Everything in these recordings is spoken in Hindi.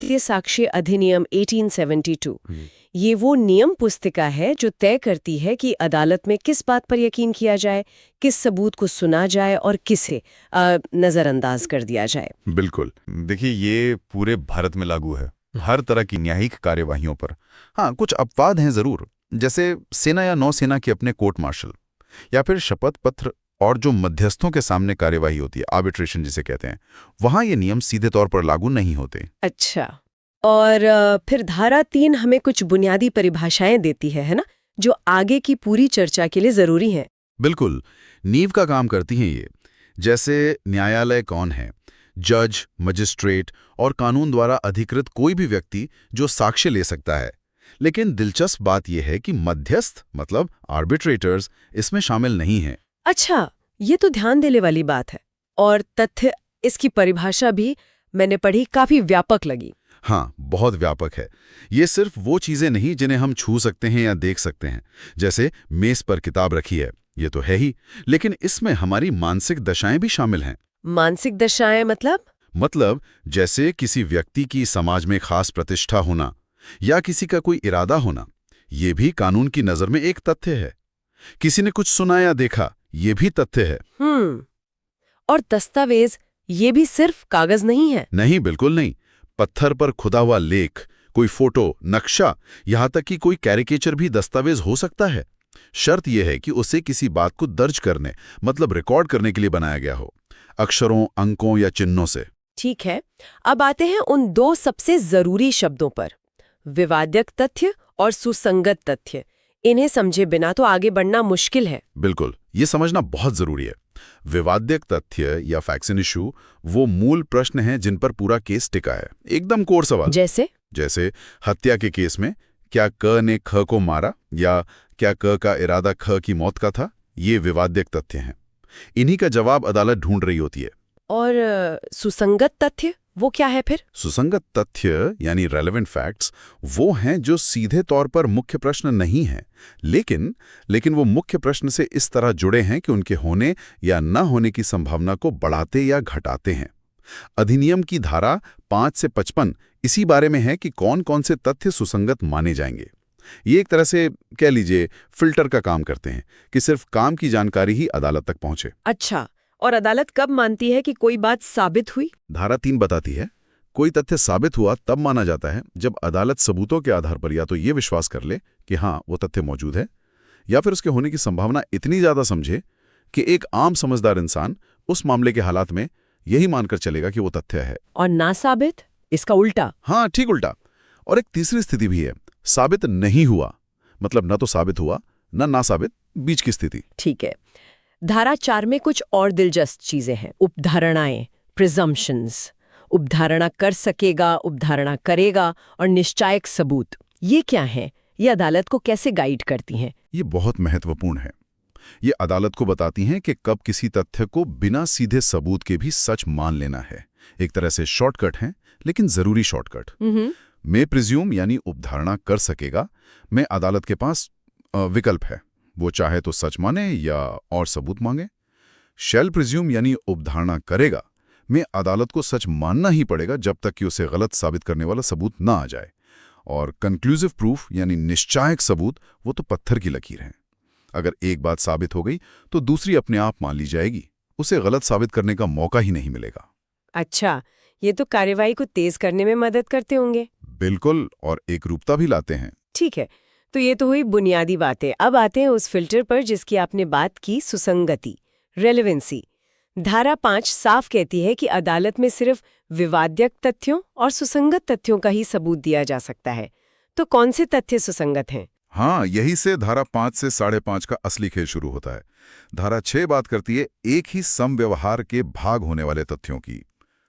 भारतीय साक्ष्य अधिनियम 1872 ये वो नियम पुस्तिका है जो तय करती है कि अदालत में किस बात पर यकीन किया जाए, किस सबूत को सुना जाए और किसे नजरअंदाज कर दिया जाए। बिल्कुल। देखिए, ये पूरे भारत में लागू है, हर तरह की न्यायिक कार्यवाहियों पर। हाँ, कुछ अपवाद हैं जरूर, जैसे सेना या नौसेना के अपने कोर्ट मार्शल, या फिर शपथ पत्र और जो मध्यस्थों के सामने कार्यवाही होती है, आर्बिट्रेशन जिसे कहते हैं, वहां ये नियम सीधे तौर पर लागू नहीं होते। अच्छा, और फिर धारा 3 हमें कुछ बुनियादी परिभाषाएं देती है ना, जो आगे की पूरी चर्चा के लिए जरूरी हैं। बिल्कुल, नींव का काम करती हैं ये। जैसे न्यायालय कौन है, जज, मजिस्ट्रेट और कानून द्वारा अधिकृत कोई भी व्यक्ति जो साक्ष्य ले सकता है। लेकिन दिलचस्प बात यह है कि मध्यस्थ मतलब आर्बिट्रेटर्स इसमें शामिल नहीं हैं। अच्छा, ये तो ध्यान देने वाली बात है। और तथ्य, इसकी परिभाषा भी मैंने पढ़ी, काफी व्यापक लगी। हाँ, बहुत व्यापक है। ये सिर्फ वो चीजें नहीं जिन्हें हम छू सकते हैं या देख सकते हैं, जैसे मेज पर किताब रखी है, ये तो है ही, लेकिन इसमें हमारी मानसिक दशाएं भी शामिल हैं। मानसिक दशाएं मतलब जैसे किसी व्यक्ति की समाज में खास प्रतिष्ठा होना या किसी का कोई इरादा होना, ये भी कानून की नजर में एक तथ्य है। किसी ने कुछ सुना या देखा, ये भी तथ्य है। और दस्तावेज, ये भी सिर्फ कागज नहीं है। नहीं, बिल्कुल नहीं। पत्थर पर खुदा हुआ लेख, कोई फोटो, नक्शा, यहाँ तक कि कोई कैरिकेचर भी दस्तावेज हो सकता है। शर्त यह है कि उसे किसी बात को दर्ज करने मतलब रिकॉर्ड करने के लिए बनाया गया हो, अक्षरों, अंकों या चिन्हों से। ठीक है, अब आते हैं उन दो सबसे जरूरी शब्दों पर, विवादक तथ्य और सुसंगत तथ्य। इन्हें समझे बिना तो आगे बढ़ना मुश्किल है। बिल्कुल, ये समझना बहुत जरूरी है। विवादक तथ्य या फैक्ट्स इन इशू वो मूल प्रश्न हैं जिन पर पूरा केस टिका है, एकदम कोर सवाल। जैसे हत्या के केस में क्या क ने ख को मारा या क्या क का इरादा ख की मौत का था, ये विवादक तथ्य हैं। इन्हीं का जवाब अदालत ढूंढ रही होती है। और सुसंगत तथ्य वो क्या है फिर? सुसंगत तथ्य यानी रेलेवेंट फैक्ट्स वो हैं जो सीधे तौर पर मुख्य प्रश्न नहीं हैं, लेकिन वो मुख्य प्रश्न से इस तरह जुड़े हैं कि उनके होने या न होने की संभावना को बढ़ाते या घटाते हैं। अधिनियम की धारा 5 से 55 इसी बारे में है कि कौन कौन से तथ्य सुसंगत माने जाएंगे। ये एक तरह से कह लीजिए फिल्टर का काम करते हैं कि सिर्फ काम की जानकारी ही अदालत तक पहुंचे। अच्छा, और अदालत कब मानती है कि कोई बात साबित हुई? धारा 3 बताती है, कोई तथ्य साबित हुआ तब माना जाता है जब अदालत सबूतों के आधार पर या तो ये विश्वास कर ले कि हाँ वो तथ्य मौजूद है, या फिर उसके होने की संभावना इतनी ज्यादा समझे कि एक आम समझदार इंसान उस मामले के हालात में यही मानकर चलेगा कि वो तथ्य है। और ना साबित, इसका उल्टा? हाँ, ठीक उल्टा। और एक तीसरी स्थिति भी है, साबित नहीं हुआ, मतलब न तो साबित हुआ ना साबित, बीच की स्थिति। ठीक है। धारा 4 में कुछ और दिलचस्प चीजें हैं। उपधारणाएं, प्रिजम्पशंस, उपधारणा कर सकेगा, उपधारणा करेगा, और निश्चायक सबूत। ये क्या है? ये अदालत को कैसे गाइड करती हैं? ये बहुत महत्वपूर्ण है। ये अदालत को बताती हैं कि कब किसी तथ्य को बिना सीधे सबूत के भी सच मान लेना है। एक तरह से शॉर्टकट है, लेकिन जरूरी शॉर्टकट। मैं प्रिज्यूम यानी उपधारणा कर सकेगा में अदालत के पास विकल्प है, वो चाहे तो सच माने या और सबूत मांगे। शैल प्रिज्यूम यानी उपधारणा करेगा में अदालत को सच मानना ही पड़ेगा जब तक कि उसे गलत साबित करने वाला सबूत ना आ जाए। और कंक्लूसिव प्रूफ यानी निश्चायक सबूत, वो तो पत्थर की लकीर है। अगर एक बात साबित हो गई तो दूसरी अपने आप मान ली जाएगी, उसे गलत साबित करने का मौका ही नहीं मिलेगा। अच्छा, ये तो कार्यवाही को तेज करने में मदद करते होंगे। बिल्कुल, और एकरूपता भी लाते हैं। ठीक है, तो ये तो हुई बुनियादी बातें। अब आते हैं उस फिल्टर पर जिसकी आपने बात की, सुसंगति, रेलेवेंसी। धारा 5 साफ कहती है कि अदालत में सिर्फ विवादक तथ्यों और सुसंगत तथ्यों का ही सबूत दिया जा सकता है। तो कौन से तथ्य सुसंगत हैं? हाँ, यही से धारा 5 से 5.5 का असली खेल शुरू होता है। धारा 6 बात करती है एक ही समव्यवहार के भाग होने वाले तथ्यों की,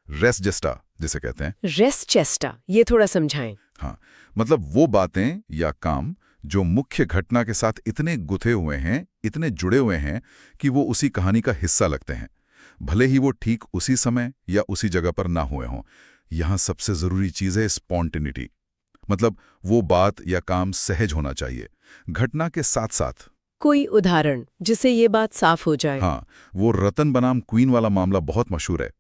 रेस जेस्टा जिसे कहते हैं। रेस चेस्टा, ये थोड़ा समझाएं। हाँ, मतलब वो बातें या काम जो मुख्य घटना के साथ इतने गुथे हुए हैं, इतने जुड़े हुए हैं कि वो उसी कहानी का हिस्सा लगते हैं, भले ही वो ठीक उसी समय या उसी जगह पर ना हुए हों। यहाँ सबसे जरूरी चीज है स्पॉन्टेनिटी, मतलब वो बात या काम सहज होना चाहिए घटना के साथ साथ। कोई उदाहरण जिससे ये बात साफ हो जाए? हाँ, वो रतन बनाम क्वीन वाला मामला बहुत मशहूर है।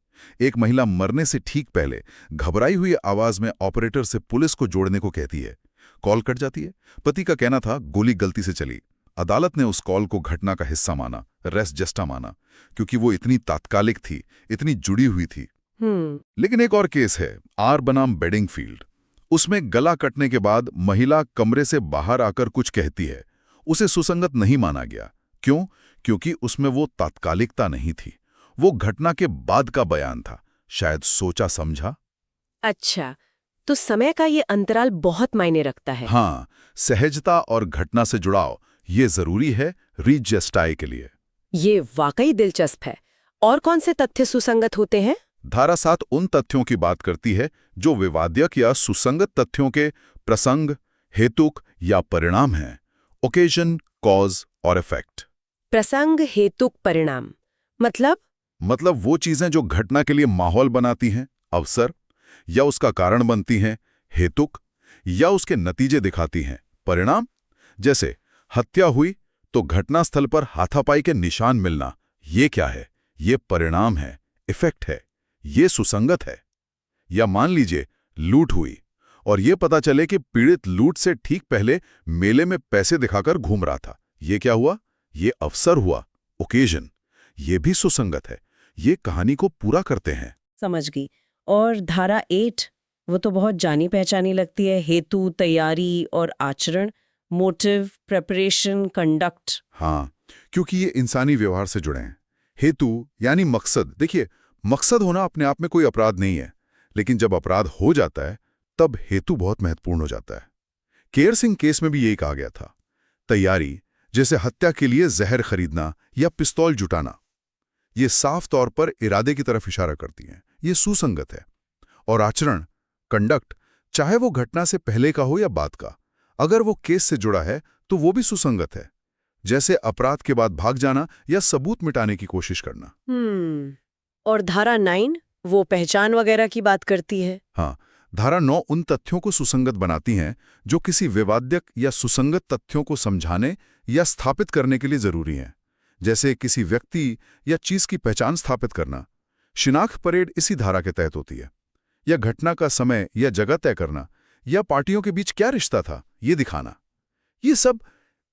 एक महिला मरने से ठीक पहले घबराई हुई आवाज में ऑपरेटर से पुलिस को जोड़ने को कहती है। कॉल कट जाती है। पति का कहना था गोली गलती से चली। अदालत ने उस कॉल को घटना का हिस्सा माना, रेस जस्टा माना, क्योंकि वो इतनी तात्कालिक थी, इतनी जुड़ी हुई थी। लेकिन एक और केस है, आर बनाम बेडिंगफील्ड। उसमें गला कटने के बाद महिला कमरे से बाहर आकर कुछ कहती है। उसे सुसंगत नहीं माना गया। क्यों? क्योंकि उसमें वो तात्कालिकता नहीं थी, वो घटना के बाद का बयान था, शायद सोचा समझा। अच्छा, तो समय का ये अंतराल बहुत मायने रखता है। हाँ, सहजता और घटना से जुड़ाव ये जरूरी है रीच जस्टाई के लिए। ये वाकई दिलचस्प है। और कौन से तथ्य सुसंगत होते हैं? धारा 7 उन तथ्यों की बात करती है जो विवाद्यक या सुसंगत तथ्यों के प्रसंग, हेतुक या परिणाम हैं। ओकेजन, कॉज और इफेक्ट। प्रसंग, हेतुक, परिणाम मतलब वो चीजें जो घटना के लिए माहौल बनाती हैं, अवसर, या उसका कारण बनती हैं, हेतुक, या उसके नतीजे दिखाती हैं, परिणाम। जैसे हत्या हुई तो घटनास्थल पर हाथापाई के निशान मिलना, ये क्या है? ये परिणाम है, इफेक्ट है, ये सुसंगत है। या मान लीजिए लूट हुई और ये पता चले कि पीड़ित लूट से ठीक पहले मेले में पैसे दिखाकर घूम रहा था, ये क्या हुआ? ये अवसर हुआ, ओकेजन। ये भी सुसंगत है, ये कहानी को पूरा करते हैं। समझ गई। और धारा 8, वो तो बहुत जानी पहचानी लगती है। हेतु, तैयारी और आचरण, मोटिव, प्रेपरेशन, कंडक्ट। हाँ, क्योंकि ये इंसानी व्यवहार से जुड़े हैं। हेतु यानी मकसद। देखिए, मकसद होना अपने आप में कोई अपराध नहीं है, लेकिन जब अपराध हो जाता है तब हेतु बहुत महत्वपूर्ण हो जाता है। केयर सिंह केस में भी यही कहा गया था। तैयारी, जैसे हत्या के लिए जहर खरीदना या पिस्तौल जुटाना, ये साफ तौर पर इरादे की तरफ इशारा करती हैं, ये सुसंगत है। और आचरण, कंडक्ट, चाहे वो घटना से पहले का हो या बाद का, अगर वो केस से जुड़ा है तो वो भी सुसंगत है। जैसे अपराध के बाद भाग जाना या सबूत मिटाने की कोशिश करना। और धारा 9 वो पहचान वगैरह की बात करती है। हाँ, धारा 9 उन तथ्यों को सुसंगत बनाती हैं जो किसी विवाद्यक या सुसंगत तथ्यों को समझाने या स्थापित करने के लिए जरूरी हैं। जैसे किसी व्यक्ति या चीज की पहचान स्थापित करना। शिनाख्त परेड इसी धारा के तहत होती है। या घटना का समय या जगह तय करना, या पार्टियों के बीच क्या रिश्ता था, ये दिखाना। ये सब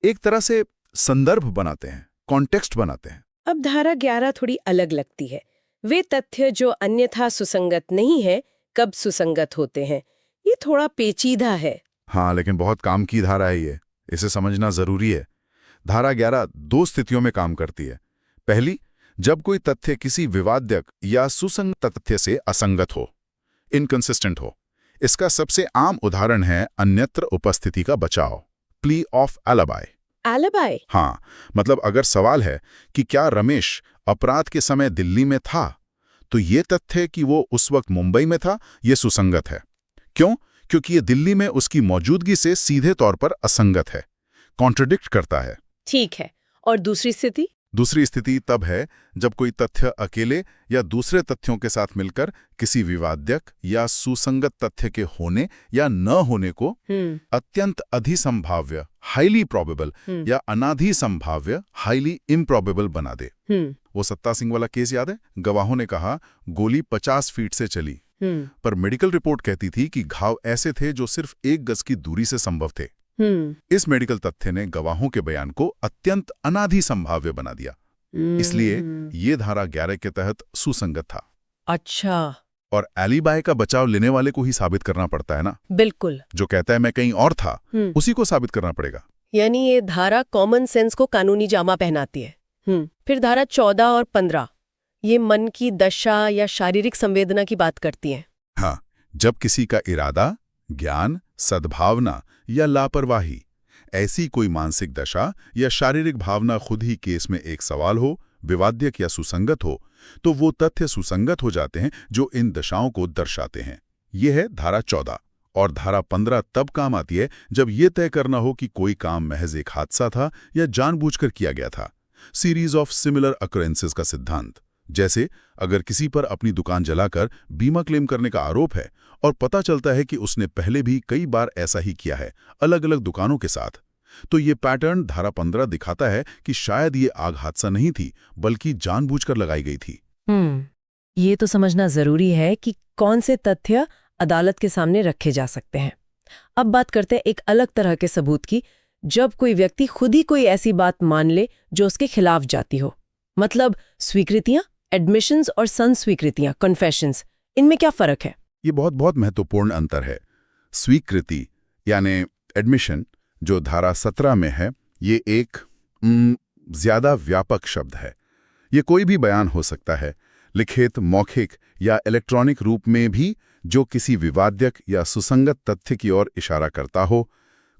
एक तरह से संदर्भ बनाते हैं, कॉन्टेक्स्ट बनाते हैं। अब धारा 11 थोड़ी अलग लगती है। वे तथ्य जो अन्यथा सुसंगत नहीं है, कब सुसंगत होते हैं? ये थोड़ा पेचीदा है। हाँ, लेकिन बहुत काम की धारा है ये, इसे समझना जरूरी है। धारा 11 दो स्थितियों में काम करती है। पहली, जब कोई तथ्य किसी विवाद्यक या सुसंगत तथ्य से असंगत हो, इनकंसिस्टेंट हो। इसका सबसे आम उदाहरण है अन्यत्र उपस्थिति का बचाव, प्ली ऑफ एलिबाई। एलिबाई? हाँ, मतलब अगर सवाल है कि क्या रमेश अपराध के समय दिल्ली में था, तो ये तथ्य कि वो उस वक्त मुंबई में था, ये सुसंगत है। क्यों? क्योंकि ये दिल्ली में उसकी मौजूदगी से सीधे तौर पर असंगत है, कॉन्ट्रडिक्ट करता है। ठीक है। और दूसरी स्थिति? दूसरी स्थिति तब है जब कोई तथ्य अकेले या दूसरे तथ्यों के साथ मिलकर किसी विवाद्यक या सुसंगत तथ्य के होने या न होने को अत्यंत अधिसंभाव्य, हाईली प्रोबेबल, या अनाधि संभाव्य, हाईली इम्प्रोबेबल बना दे। वो सत्ता सिंह वाला केस याद है? गवाहों ने कहा गोली 50 फीट से चली, पर मेडिकल रिपोर्ट कहती थी कि घाव ऐसे थे जो सिर्फ 1 गज की दूरी से संभव थे। इस मेडिकल तथ्य ने गवाहों के बयान को अत्यंत अनाधि संभाव्य बना दिया। इसलिए ये धारा 11 के तहत सुसंगत था। अच्छा। और एलिबाई का बचाव लेने वाले को ही साबित करना पड़ता है ना। बिल्कुल। जो कहता है मैं कहीं और था, उसी को साबित करना पड़ेगा। यानी ये धारा कॉमन सेंस को कानूनी जामा पहनाती है। फिर धारा 14 और 15 ये मन की दशा या शारीरिक संवेदना की बात करती है। हाँ, जब किसी का इरादा, ज्ञान, सद्भावना या लापरवाही, ऐसी कोई मानसिक दशा या शारीरिक भावना खुद ही केस में एक सवाल हो, विवाद्यक या सुसंगत हो, तो वो तथ्य सुसंगत हो जाते हैं जो इन दशाओं को दर्शाते हैं। यह है धारा 14। और धारा 15 तब काम आती है जब ये तय करना हो कि कोई काम महज एक हादसा था या जानबूझकर किया गया था। सीरीज ऑफ सिमिलर अकरेंसेस का सिद्धांत। जैसे अगर किसी पर अपनी दुकान जलाकर बीमा क्लेम करने का आरोप है और पता चलता है कि उसने पहले भी कई बार ऐसा ही किया है, अलग अलग दुकानों के साथ, तो ये पैटर्न धारा 15 दिखाता है कि शायद ये आग हादसा नहीं थी, बल्कि जानबूझकर लगाई गई थी। ये तो समझना जरूरी है कि कौन से तथ्य अदालत के सामने रखे जा सकते हैं। अब बात करते हैं एक अलग तरह के सबूत की, जब कोई व्यक्ति खुद ही कोई ऐसी बात मान ले जो उसके खिलाफ जाती हो। मतलब स्वीकृतियां, एडमिशंस और संस्वीकृतियां, कन्फेशंस, इनमें क्या फर्क है? ये बहुत बहुत महत्वपूर्ण अंतर है। स्वीकृति यानी एडमिशन जो धारा 17 में है, ये एक ज्यादा व्यापक शब्द है। ये कोई भी बयान हो सकता है, लिखित, मौखिक या इलेक्ट्रॉनिक रूप में भी, जो किसी विवाद्यक या सुसंगत तथ्य की ओर इशारा करता हो,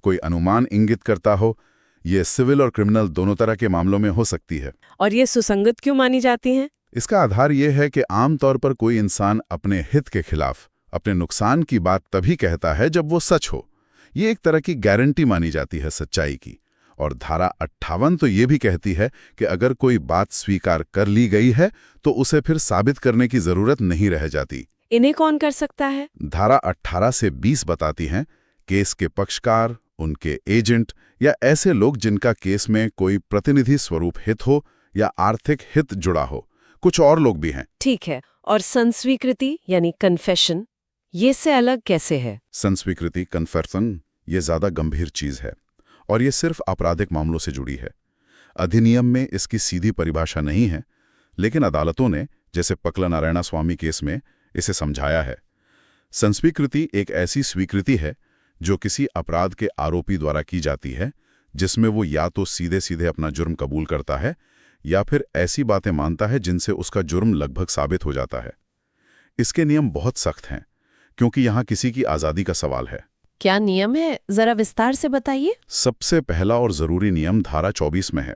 कोई अनुमान इंगित करता हो। ये सिविल और क्रिमिनल दोनों तरह के मामलों में हो सकती है। और ये सुसंगत क्यों मानी जाती हैं? इसका आधार ये है कि आमतौर पर कोई इंसान अपने हित के खिलाफ अपने नुकसान की बात तभी कहता है जब वो सच हो। ये एक तरह की गारंटी मानी जाती है सच्चाई की। और धारा 58 तो ये भी कहती है कि अगर कोई बात स्वीकार कर ली गई है तो उसे फिर साबित करने की जरूरत नहीं रह जाती। इन्हें कौन कर सकता है? धारा 18 से 20 बताती हैं केस के पक्षकार, उनके एजेंट या ऐसे लोग जिनका केस में कोई प्रतिनिधि स्वरूप हित हो या आर्थिक हित जुड़ा हो। कुछ और लोग भी हैं। ठीक है। और संस्वीकृति यानी कन्फेशन, ये से अलग कैसे है? संस्वीकृति, कन्फेशन, ये ज्यादा गंभीर चीज है और ये सिर्फ आपराधिक मामलों से जुड़ी है। अधिनियम में इसकी सीधी परिभाषा नहीं है, लेकिन अदालतों ने, जैसे पकला नारायण स्वामी केस में, इसे समझाया है। संस्वीकृति एक ऐसी स्वीकृति है जो किसी अपराध के आरोपी द्वारा की जाती है, जिसमें वो या तो सीधे सीधे अपना जुर्म कबूल करता है या फिर ऐसी बातें मानता है जिनसे उसका जुर्म लगभग साबित हो जाता है। इसके नियम बहुत सख्त हैं, क्योंकि यहाँ किसी की आज़ादी का सवाल है। क्या नियम है? जरा विस्तार से बताइए। सबसे पहला और जरूरी नियम धारा 24 में है।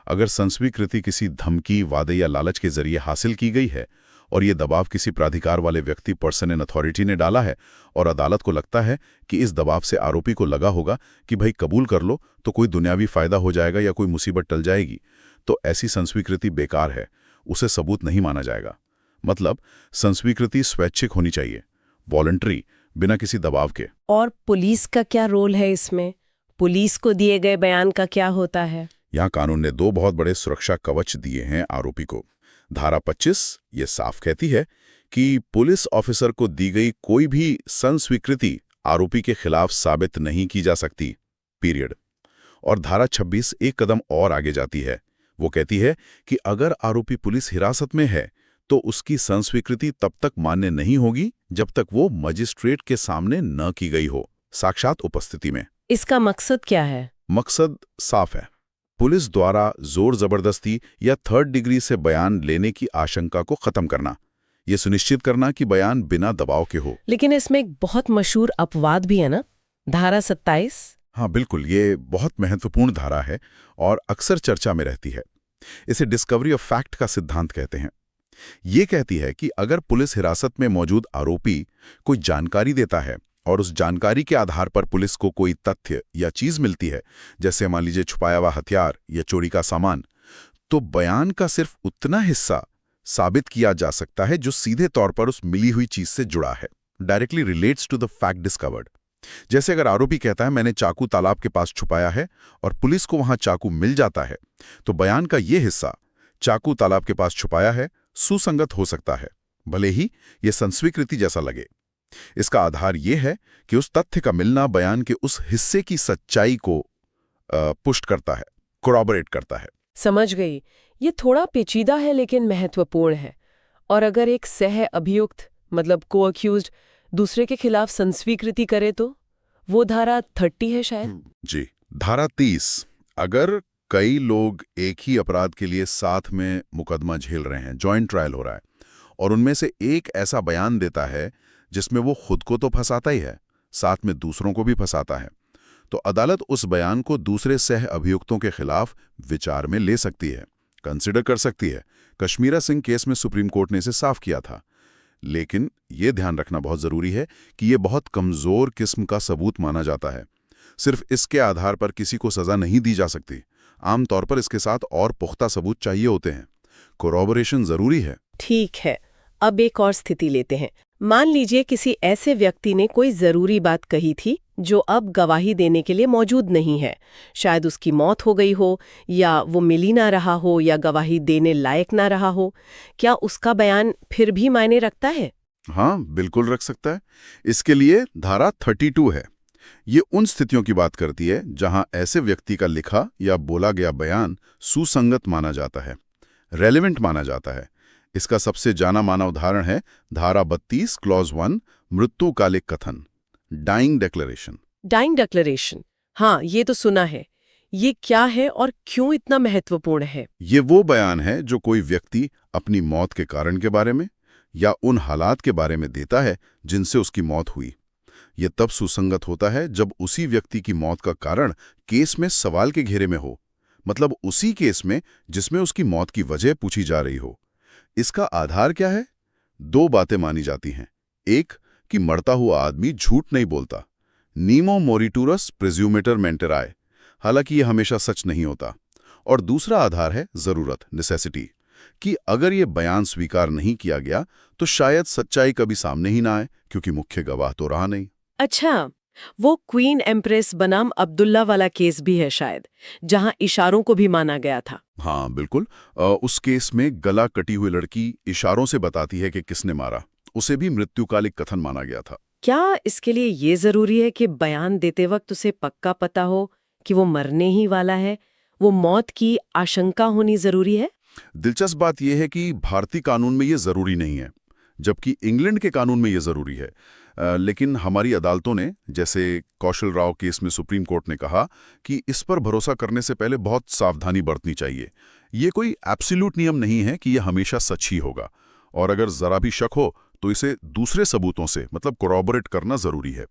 अगर संस्वीकृति किसी धमकी, वादे या लालच के जरिए हासिल की गई है और ये दबाव किसी प्राधिकार वाले व्यक्ति, पर्सन इन अथॉरिटी ने डाला है और अदालत को लगता है कि इस दबाव से आरोपी को लगा होगा कि भाई कबूल कर लो तो कोई दुनियावी फायदा हो जाएगा या कोई मुसीबत टल जाएगी, तो ऐसी संस्वीकृति बेकार है, उसे सबूत नहीं माना जाएगा। मतलब संस्वीकृति स्वैच्छिक होनी चाहिए, वॉलंटरी, बिना किसी दबाव के। और पुलिस का क्या रोल है इसमें? पुलिस को दिए गए बयान का क्या होता है? यहाँ कानून ने 2 बहुत बड़े सुरक्षा कवच दिए हैं आरोपी को। धारा 25 ये साफ कहती है कि पुलिस ऑफिसर को दी गई कोई भी संस्वीकृति आरोपी के खिलाफ साबित नहीं की जा सकती, पीरियड। और धारा 26 एक कदम और आगे जाती है। वो कहती है कि अगर आरोपी पुलिस हिरासत में है तो उसकी संस्वीकृति तब तक मान्य नहीं होगी जब तक वो मजिस्ट्रेट के सामने न की गई हो, साक्षात उपस्थिति में। इसका मकसद क्या है? मकसद साफ है, पुलिस द्वारा जोर जबरदस्ती या थर्ड डिग्री से बयान लेने की आशंका को खत्म करना, ये सुनिश्चित करना कि बयान बिना दबाव के हो। लेकिन इसमें एक बहुत मशहूर अपवाद भी है ना, धारा 27? हाँ बिल्कुल, ये बहुत महत्वपूर्ण धारा है और अक्सर चर्चा में रहती है। इसे डिस्कवरी ऑफ फैक्ट का सिद्धांत कहते हैं। ये कहती है कि अगर पुलिस हिरासत में मौजूद आरोपी कोई जानकारी देता है और उस जानकारी के आधार पर पुलिस को कोई तथ्य या चीज मिलती है, जैसे मान लीजिए छुपाया हुआ हथियार या चोरी का सामान, तो बयान का सिर्फ उतना हिस्सा साबित किया जा सकता है जो सीधे तौर पर उस मिली हुई चीज से जुड़ा है, directly relates to the fact discovered. जैसे अगर आरोपी कहता है मैंने चाकू तालाब के पास छुपाया है और पुलिस को वहां चाकू मिल जाता है, तो बयान का ये हिस्सा, चाकू तालाब के पास छुपाया है, सुसंगत हो सकता है, भले ही यह संस्वीकृति जैसा लगे। इसका आधार यह है कि उस तथ्य का मिलना बयान के उस हिस्से की सच्चाई को पुष्ट करता है, कोरॉबरेट करता है। समझ गई। ये थोड़ा पेचीदा है लेकिन महत्वपूर्ण है। और अगर एक सह अभियुक्त, मतलब को अक्यूज्ड, दूसरे के खिलाफ संस्वीकृति करे तो वो धारा 30 है शायद? जी, धारा 30। अगर कई लोग एक ही अपराध के लिए साथ में मुकदमा झेल रहे हैं, जॉइंट ट्रायल हो रहा है, और उनमें से एक ऐसा बयान देता है जिसमें वो खुद को तो फंसाता ही है, साथ में दूसरों को भी फंसाता है, तो अदालत उस बयान को दूसरे सह अभियुक्तों के खिलाफ विचार में ले सकती है, कंसिडर कर सकती है। कश्मीरा सिंह केस में सुप्रीम कोर्ट ने इसे साफ किया था। लेकिन ये ध्यान रखना बहुत जरूरी है कि ये बहुत कमजोर किस्म का सबूत माना जाता है। सिर्फ इसके आधार पर किसी को सजा नहीं दी जा सकती। आमतौर पर इसके साथ और पुख्ता सबूत चाहिए होते हैं। कोरॉबोरेशन जरूरी है। ठीक है। अब एक और स्थिति लेते हैं। मान लीजिए किसी ऐसे व्यक्ति ने कोई जरूरी बात कही थी जो अब गवाही देने के लिए मौजूद नहीं है। शायद उसकी मौत हो गई हो, या वो मिल ही ना रहा हो, या गवाही देने लायक ना रहा हो। क्या उसका बयान फिर भी मायने रखता है? हाँ, बिल्कुल रख सकता है। इसके लिए धारा 32 है। ये उन स्थितियों की बात करती है जहां ऐसे व्यक्ति का लिखा या बोला गया बयान सुसंगत माना जाता है, रेलेवेंट माना जाता है। इसका सबसे जाना माना उदाहरण है धारा 32 क्लॉज 1, मृत्युकालिक कथन, डाइंग डिक्लेरेशन। डाइंग डिक्लेरेशन, हाँ, ये तो सुना है। ये क्या है और क्यों इतना महत्वपूर्ण है? ये वो बयान है जो कोई व्यक्ति अपनी मौत के कारण के बारे में या उन हालात के बारे में देता है जिनसे उसकी मौत हुई। ये तब सुसंगत होता है जब उसी व्यक्ति की मौत का कारण केस में सवाल के घेरे में हो, मतलब उसी केस में जिसमें उसकी मौत की वजह पूछी जा रही हो। इसका आधार क्या है? दो बातें मानी जाती हैं। एक, कि मरता हुआ आदमी झूठ नहीं बोलता, नीमो मोरिटूरस प्रिज्यूमेटर मेंटेराए, हालांकि यह हमेशा सच नहीं होता। और दूसरा आधार है जरूरत, नेसेसिटी, कि अगर ये बयान स्वीकार नहीं किया गया तो शायद सच्चाई कभी सामने ही ना आए, क्योंकि मुख्य गवाह तो रहा नहीं। अच्छा, वो क्वीन एम्प्रेस बनाम अब्दुल्ला वाला केस भी है शायद, जहां इशारों को भी माना गया था। हाँ, बिल्कुल। उस केस में गला कटी हुई लड़की इशारों से बताती है कि किसने मारा। उसे भी मृत्युकालिक कथन माना गया था। क्या इसके लिए ये जरूरी है कि बयान देते वक्त उसे पक्का पता हो कि वो मरने ही वाला है? वो मौत की आशंका होनी जरूरी है? दिलचस्प बात यह है कि भारतीय कानून में ये जरूरी नहीं है, जबकि इंग्लैंड के कानून में ये जरूरी है। लेकिन हमारी अदालतों ने, जैसे कौशल राव केस में सुप्रीम कोर्ट ने कहा कि इस पर भरोसा करने से पहले बहुत सावधानी बरतनी चाहिए। ये कोई एब्सोल्यूट नियम नहीं है कि यह हमेशा सच ही होगा, और अगर जरा भी शक हो तो इसे दूसरे सबूतों से, मतलब कोरॉबोरेट करना जरूरी है।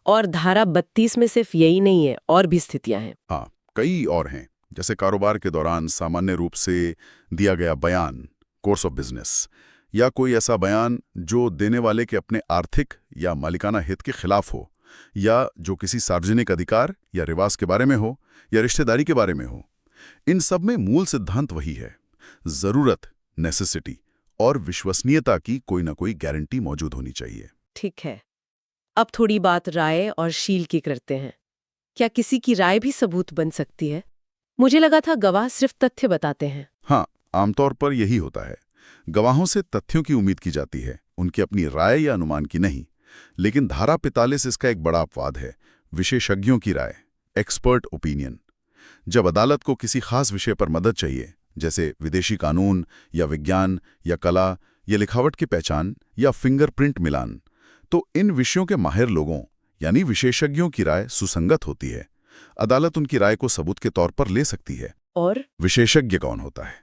और धारा 32 में सिर्फ यही नहीं है, और भी स्थितियां हैं। हाँ, कई और हैं, जैसे कारोबार के दौरान सामान्य रूप से दिया गया बयान, कोर्स ऑफ बिजनेस, या कोई ऐसा बयान जो देने वाले के अपने आर्थिक या मालिकाना हित के खिलाफ हो, या जो किसी सार्वजनिक अधिकार या रिवाज के बारे में हो, या रिश्तेदारी के बारे में हो। इन सब में मूल सिद्धांत वही है, जरूरत, नेसेसिटी और विश्वसनीयता की कोई ना कोई गारंटी मौजूद होनी चाहिए। ठीक है, अब थोड़ी बात राय और शील की करते हैं। क्या किसी की राय भी सबूत बन सकती है? मुझे लगा था गवाह सिर्फ तथ्य बताते हैं। हाँ, आमतौर पर यही होता है। गवाहों से तथ्यों की उम्मीद की जाती है, उनकी अपनी राय या अनुमान की नहीं। लेकिन धारा 45 इसका एक बड़ा अपवाद है, विशेषज्ञों की राय, एक्सपर्ट ओपिनियन। जब अदालत को किसी खास विषय पर मदद चाहिए, जैसे विदेशी कानून या विज्ञान या कला या लिखावट की पहचान या फिंगरप्रिंट मिलान, तो इन विषयों के माहिर लोगों यानी विशेषज्ञों की राय सुसंगत होती है। अदालत उनकी राय को सबूत के तौर पर ले सकती है। और विशेषज्ञ कौन होता है?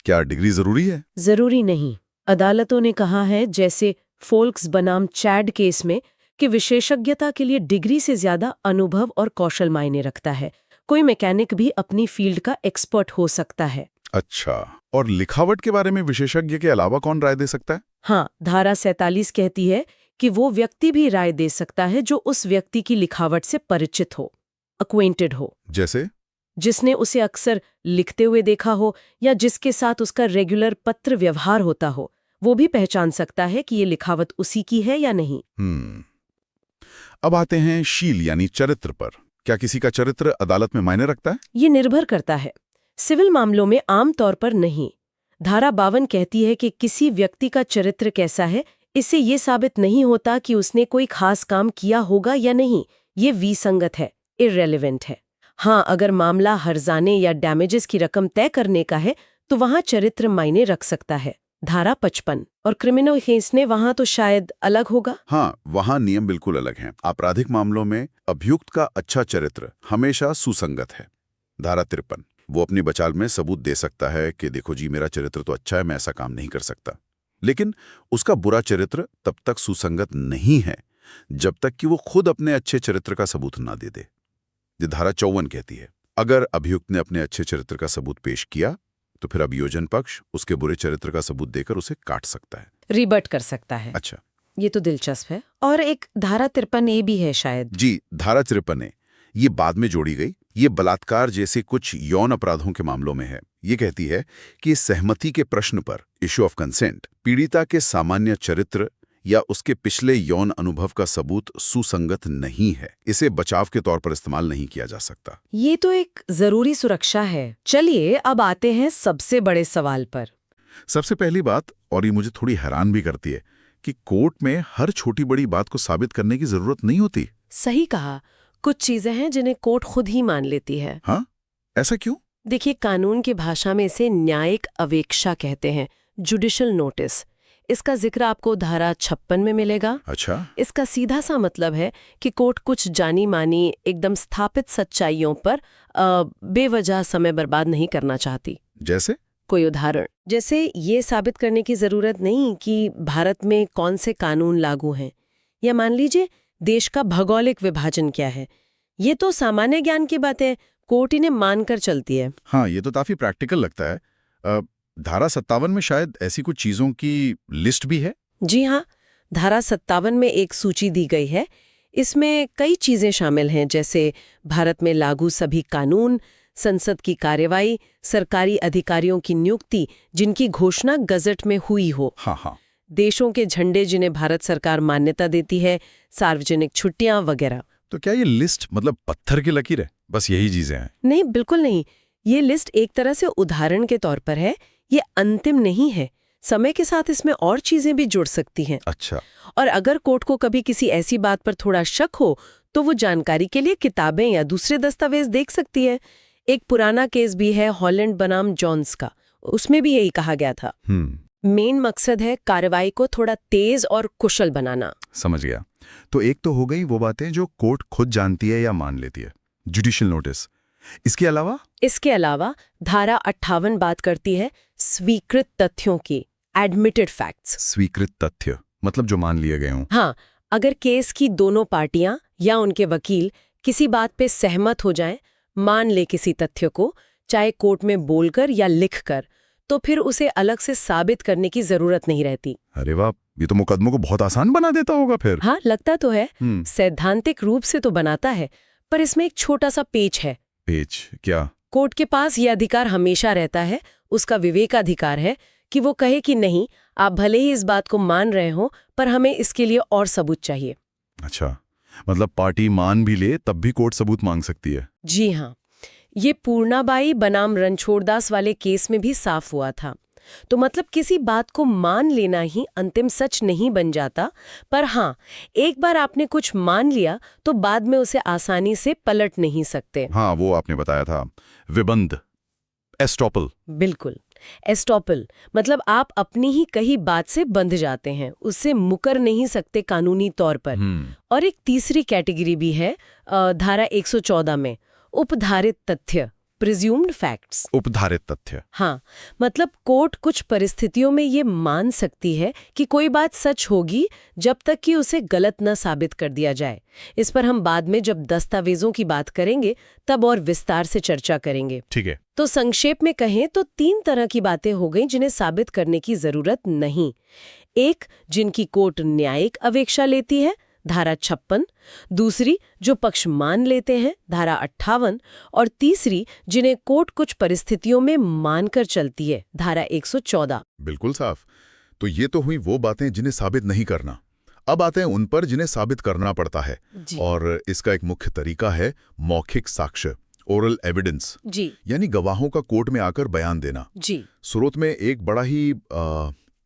क्या डिग्री जरूरी है? जरूरी नहीं। अदालतों ने कहा है, जैसे फोल्क्स बनाम चैड केस में, कि विशेषज्ञता के लिए डिग्री से ज्यादा अनुभव और कौशल मायने रखता है। कोई मैकेनिक भी अपनी फील्ड का एक्सपर्ट हो सकता है। अच्छा, और लिखावट के बारे में विशेषज्ञ के अलावा कौन राय दे सकता है? हाँ, धारा 47 कहती है कि वो व्यक्ति भी राय दे सकता है जो उस व्यक्ति की लिखावट से परिचित हो, अक्वेंटेड हो, जैसे जिसने उसे अक्सर लिखते हुए देखा हो या जिसके साथ उसका रेगुलर पत्र व्यवहार होता हो। वो भी पहचान सकता है कि ये लिखावट उसी की है या नहीं। अब आते हैं शील यानी चरित्र पर। क्या किसी का चरित्र अदालत में मायने रखता है? ये निर्भर करता है। सिविल मामलों में आम तौर पर नहीं। धारा 52 कहती है कि किसी व्यक्ति का चरित्र कैसा है, इससे ये साबित नहीं होता कि उसने कोई खास काम किया होगा या नहीं। ये विसंगत है, इर्रेलेवेंट है। हाँ, अगर मामला हर्जाने या डैमेजेस की रकम तय करने का है तो वहाँ चरित्र मायने रख सकता है। धारा 55 और क्रिमिनल केस ने वहाँ तो शायद अलग होगा। हाँ, वहाँ नियम बिल्कुल अलग हैं। आपराधिक मामलों में अभियुक्त का अच्छा चरित्र हमेशा सुसंगत है। धारा 53, वो अपनी बचाव में सबूत दे सकता है कि देखो जी, मेरा चरित्र तो अच्छा है, मैं ऐसा काम नहीं कर सकता। लेकिन उसका बुरा चरित्र तब तक सुसंगत नहीं है जब तक कि वो खुद अपने अच्छे चरित्र का सबूत ना दे दे। ये धारा 54 कहती है, अगर अभियुक्त ने अपने अच्छे चरित्र का सबूत पेश किया तो फिर अभियोजन पक्ष उसके बुरे चरित्र का सबूत देकर उसे काट सकता है, रिबट कर सकता है। अच्छा, ये तो दिलचस्प है। और एक धारा 53A भी है शायद। जी, धारा 53A ये बाद में जोड़ी गई। ये बलात्कार जैसे कुछ यौन अपराधों के मामलों में है। ये कहती है कि सहमति के प्रश्न पर, इश्यू ऑफ कंसेंट, पीड़िता के सामान्य चरित्र या उसके पिछले यौन अनुभव का सबूत सुसंगत नहीं है, इसे बचाव के तौर पर इस्तेमाल नहीं किया जा सकता। ये तो एक जरूरी सुरक्षा है। चलिए अब आते हैं सबसे बड़े सवाल पर। सबसे पहली बात, और ये मुझे थोड़ी हैरान भी करती है, कि कोर्ट में हर छोटी बड़ी बात को साबित करने की जरूरत नहीं होती। सही कहा, कुछ चीजें हैं जिन्हें कोर्ट खुद ही मान लेती है। हाँ, ऐसा क्यों? देखिए, कानून की भाषा में इसे न्यायिक अवेक्षा कहते हैं, जुडिशल नोटिस। इसका जिक्र आपको धारा 56 में मिलेगा। अच्छा। इसका सीधा सा मतलब है कि कोर्ट कुछ जानी मानी एकदम स्थापित सच्चाइयों पर बेवजह समय बर्बाद नहीं करना चाहती। जैसे? कोई उदाहरण, जैसे ये साबित करने की जरूरत नहीं कि भारत में कौन से कानून लागू हैं, या मान लीजिए देश का भौगोलिक विभाजन क्या है। ये तो सामान्य ज्ञान की बातें कोर्ट इन्हें मानकर चलती है। हाँ, ये तो काफी प्रैक्टिकल लगता है। धारा 57 में शायद ऐसी कुछ चीजों की लिस्ट भी है। जी हाँ, धारा 57 में एक सूची दी गई है। इसमें कई चीजें शामिल हैं, जैसे भारत में लागू सभी कानून, संसद की कार्यवाही, सरकारी अधिकारियों की नियुक्ति जिनकी घोषणा गजट में हुई हो, हाँ, देशों के झंडे जिन्हें भारत सरकार मान्यता देती है, सार्वजनिक छुट्टियां वगैरह। तो क्या ये लिस्ट मतलब पत्थर की लकीर है, बस यही चीजें हैं? नहीं, बिल्कुल नहीं। ये लिस्ट एक तरह से उदाहरण के तौर पर है, ये अंतिम नहीं है। समय के साथ इसमें और चीजें भी जुड़ सकती हैं। अच्छा। और अगर कोर्ट को कभी किसी ऐसी बात पर थोड़ा शक हो तो वो जानकारी के लिए किताबें या दूसरे दस्तावेज देख सकती है। एक पुराना केस भी है हॉलैंड बनाम जॉन्स का, उसमें भी यही कहा गया था। मेन मकसद है कार्रवाई को थोड़ा तेज और कुशल बनाना। समझ गया। तो एक तो हो गई वो बातें जो कोर्ट खुद जानती है या मान लेती है, जुडिशियल नोटिस। इसके अलावा धारा 58 बात करती है स्वीकृत तथ्यों की, एडमिटेड फैक्ट्स। स्वीकृत तथ्य मतलब जो मान लिए गए हों। हाँ, अगर केस की दोनों पार्टियां या उनके वकील किसी बात पे सहमत हो जाएं, मान ले किसी तथ्य को, चाहे कोर्ट में बोलकर या लिखकर, तो फिर उसे अलग से साबित करने की जरूरत नहीं रहती। अरे वाह, ये तो मुकदमों को बहुत आसान बना देता होगा फिर। हाँ, लगता तो है। सैद्धांतिक रूप से तो बनाता है, पर इसमें एक छोटा सा पेच है। पेच क्या? कोर्ट के पास ये अधिकार हमेशा रहता है, उसका विवेकाधिकार है कि वो कहे कि नहीं, आप भले ही इस बात को मान रहे हो, पर हमें इसके लिए और सबूत चाहिए। अच्छा, मतलब पार्टी मान भी ले तब भी कोर्ट सबूत मांग सकती है। जी हाँ, ये पूर्णाबाई बनाम रणछोड़दास वाले केस में भी साफ हुआ था। तो मतलब किसी बात को मान लेना ही अंतिम सच नहीं बन जाता, पर हाँ, एक बार आपने कुछ मान लिया तो बाद में उसे आसानी से पलट नहीं सकते। हाँ, वो आपने बताया था, विबंध, एस्टॉपल। बिल्कुल, एस्टॉपल मतलब आप अपनी ही कही बात से बंध जाते हैं, उससे मुकर नहीं सकते कानूनी तौर पर। और एक तीसरी कैटेगरी भी है धारा 114 में, उपधारित तथ्य, प्रिज्यूम्ड फैक्ट्स। उपधारित तथ्य। हाँ, मतलब कोर्ट कुछ परिस्थितियों में ये मान सकती है कि कोई बात सच होगी जब तक कि उसे गलत न साबित कर दिया जाए। इस पर हम बाद में जब दस्तावेजों की बात करेंगे तब और विस्तार से चर्चा करेंगे। ठीक है। तो संक्षेप में कहें तो 3 तरह की बातें हो गई जिन्हें साबित करने की जरूरत नहीं। एक, जिनकी कोर्ट न्यायिक अवेक्षा लेती है, धारा 56। दूसरी, जो पक्ष मान लेते हैं, धारा 58। और तीसरी, जिन्हें कोर्ट कुछ परिस्थितियों में मानकर चलती है, धारा 114। बिल्कुल साफ। तो ये तो हुई वो बातें जिन्हें साबित नहीं करना। अब आते हैं उन पर जिन्हें साबित करना पड़ता है, और इसका एक मुख्य तरीका है मौखिक साक्ष्य, ओरल एविडेंस। जी, यानी गवाहों का कोर्ट में आकर बयान देना। जी। स्रोत में एक बड़ा ही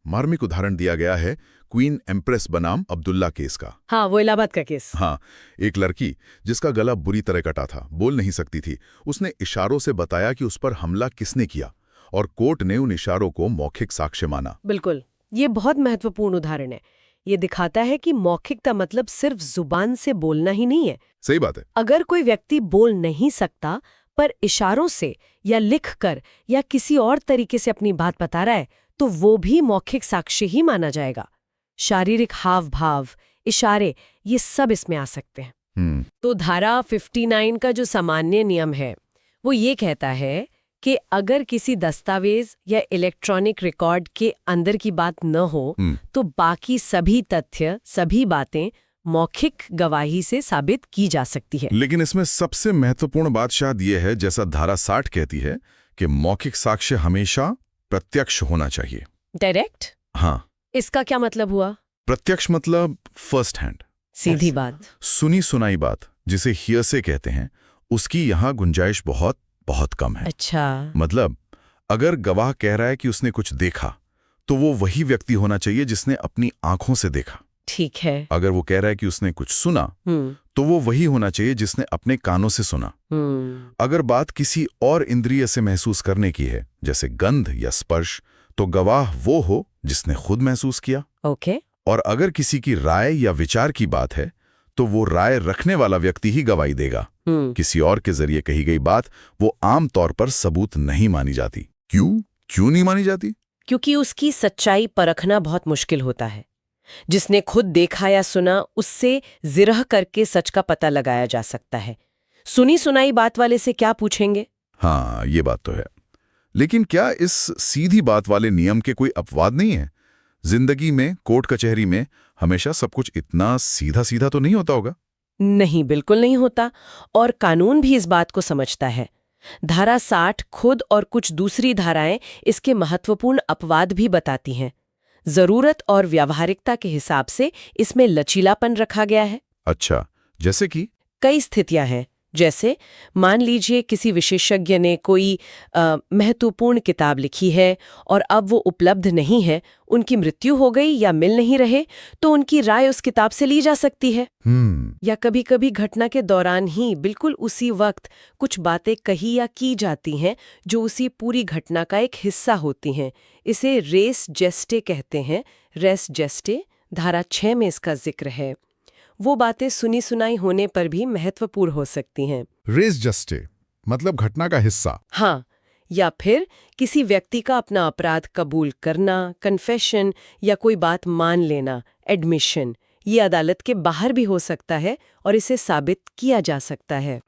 मार्मिक उदाहरण दिया गया है क्वीन एम्प्रेस बनाम अब्दुल्ला केस का। हाँ, वो इलाहाबाद का केस। हाँ, एक लड़की जिसका गला बुरी तरह कटा था, बोल नहीं सकती थी, उसने इशारों से बताया कि उस पर हमला किसने किया, और कोर्ट ने उन इशारों को मौखिक साक्ष्य माना। बिल्कुल, ये बहुत महत्वपूर्ण उदाहरण है। ये दिखाता है कि मौखिकता मतलब सिर्फ जुबान से बोलना ही नहीं है। सही बात है। अगर कोई व्यक्ति बोल नहीं सकता पर इशारों से या लिखकर या किसी और तरीके से अपनी बात बता रहा है, तो वो भी मौखिक साक्ष्य ही माना जाएगा। शारीरिक हाव भाव, इशारे, ये सब इसमें आ सकते हैं। तो धारा 59 का जो सामान्य नियम है वो ये कहता है कि अगर किसी दस्तावेज या इलेक्ट्रॉनिक रिकॉर्ड के अंदर की बात न हो तो बाकी सभी तथ्य, सभी बातें मौखिक गवाही से साबित की जा सकती है। लेकिन इसमें सबसे महत्वपूर्ण बात शायद ये है, जैसा धारा 60 कहती है कि मौखिक साक्ष्य हमेशा प्रत्यक्ष होना चाहिए। डायरेक्ट? हाँ। इसका क्या मतलब हुआ? प्रत्यक्ष मतलब फर्स्ट हैंड, सीधी बात। सुनी सुनाई बात जिसे हियरसे कहते हैं, उसकी यहाँ गुंजाइश बहुत बहुत कम है। अच्छा। मतलब अगर गवाह कह रहा है कि उसने कुछ देखा, तो वो वही व्यक्ति होना चाहिए जिसने अपनी आंखों से देखा। ठीक है। अगर वो कह रहा है कि उसने कुछ सुना, तो वो वही होना चाहिए जिसने अपने कानों से सुना। अगर बात किसी और इंद्रिय से महसूस करने की है, जैसे गंध या स्पर्श, तो गवाह वो हो जिसने खुद महसूस किया। ओके। और अगर किसी की राय या विचार की बात है, तो वो राय रखने वाला व्यक्ति ही गवाही देगा। किसी और के जरिए कही गई बात वो आम तौर पर सबूत नहीं मानी जाती। क्यों नहीं मानी जाती? क्योंकि उसकी सच्चाई परखना बहुत मुश्किल होता है। जिसने खुद देखा या सुना, उससे जिरह करके सच का पता लगाया जा सकता है। सुनी सुनाई बात वाले से क्या पूछेंगे? हाँ, ये बात तो है। लेकिन क्या इस सीधी बात वाले नियम के कोई अपवाद नहीं है? जिंदगी में, कोर्ट कचहरी में हमेशा सब कुछ इतना सीधा सीधा तो नहीं होता होगा? नहीं, बिल्कुल नहीं होता। और कानून भी इस बात को समझता है। धारा 60 खुद और कुछ दूसरी धाराएं इसके महत्वपूर्ण अपवाद भी बताती हैं। जरूरत और व्यावहारिकता के हिसाब से इसमें लचीलापन रखा गया है। अच्छा, जैसे कि? कई स्थितियां हैं। जैसे मान लीजिए किसी विशेषज्ञ ने कोई महत्वपूर्ण किताब लिखी है और अब वो उपलब्ध नहीं है, उनकी मृत्यु हो गई या मिल नहीं रहे, तो उनकी राय उस किताब से ली जा सकती है। या कभी-कभी घटना के दौरान ही बिल्कुल उसी वक्त कुछ बातें कही या की जाती हैं जो उसी पूरी घटना का एक हिस्सा होती हैं। इसे रेस जेस्टे कहते हैं। रेस जेस्टे धारा 6 में इसका जिक्र है। वो बातें सुनी सुनाई होने पर भी महत्वपूर्ण हो सकती हैं। रेस जस्टे मतलब घटना का हिस्सा। हाँ, या फिर किसी व्यक्ति का अपना अपराध कबूल करना, कन्फेशन, या कोई बात मान लेना, एडमिशन, ये अदालत के बाहर भी हो सकता है और इसे साबित किया जा सकता है।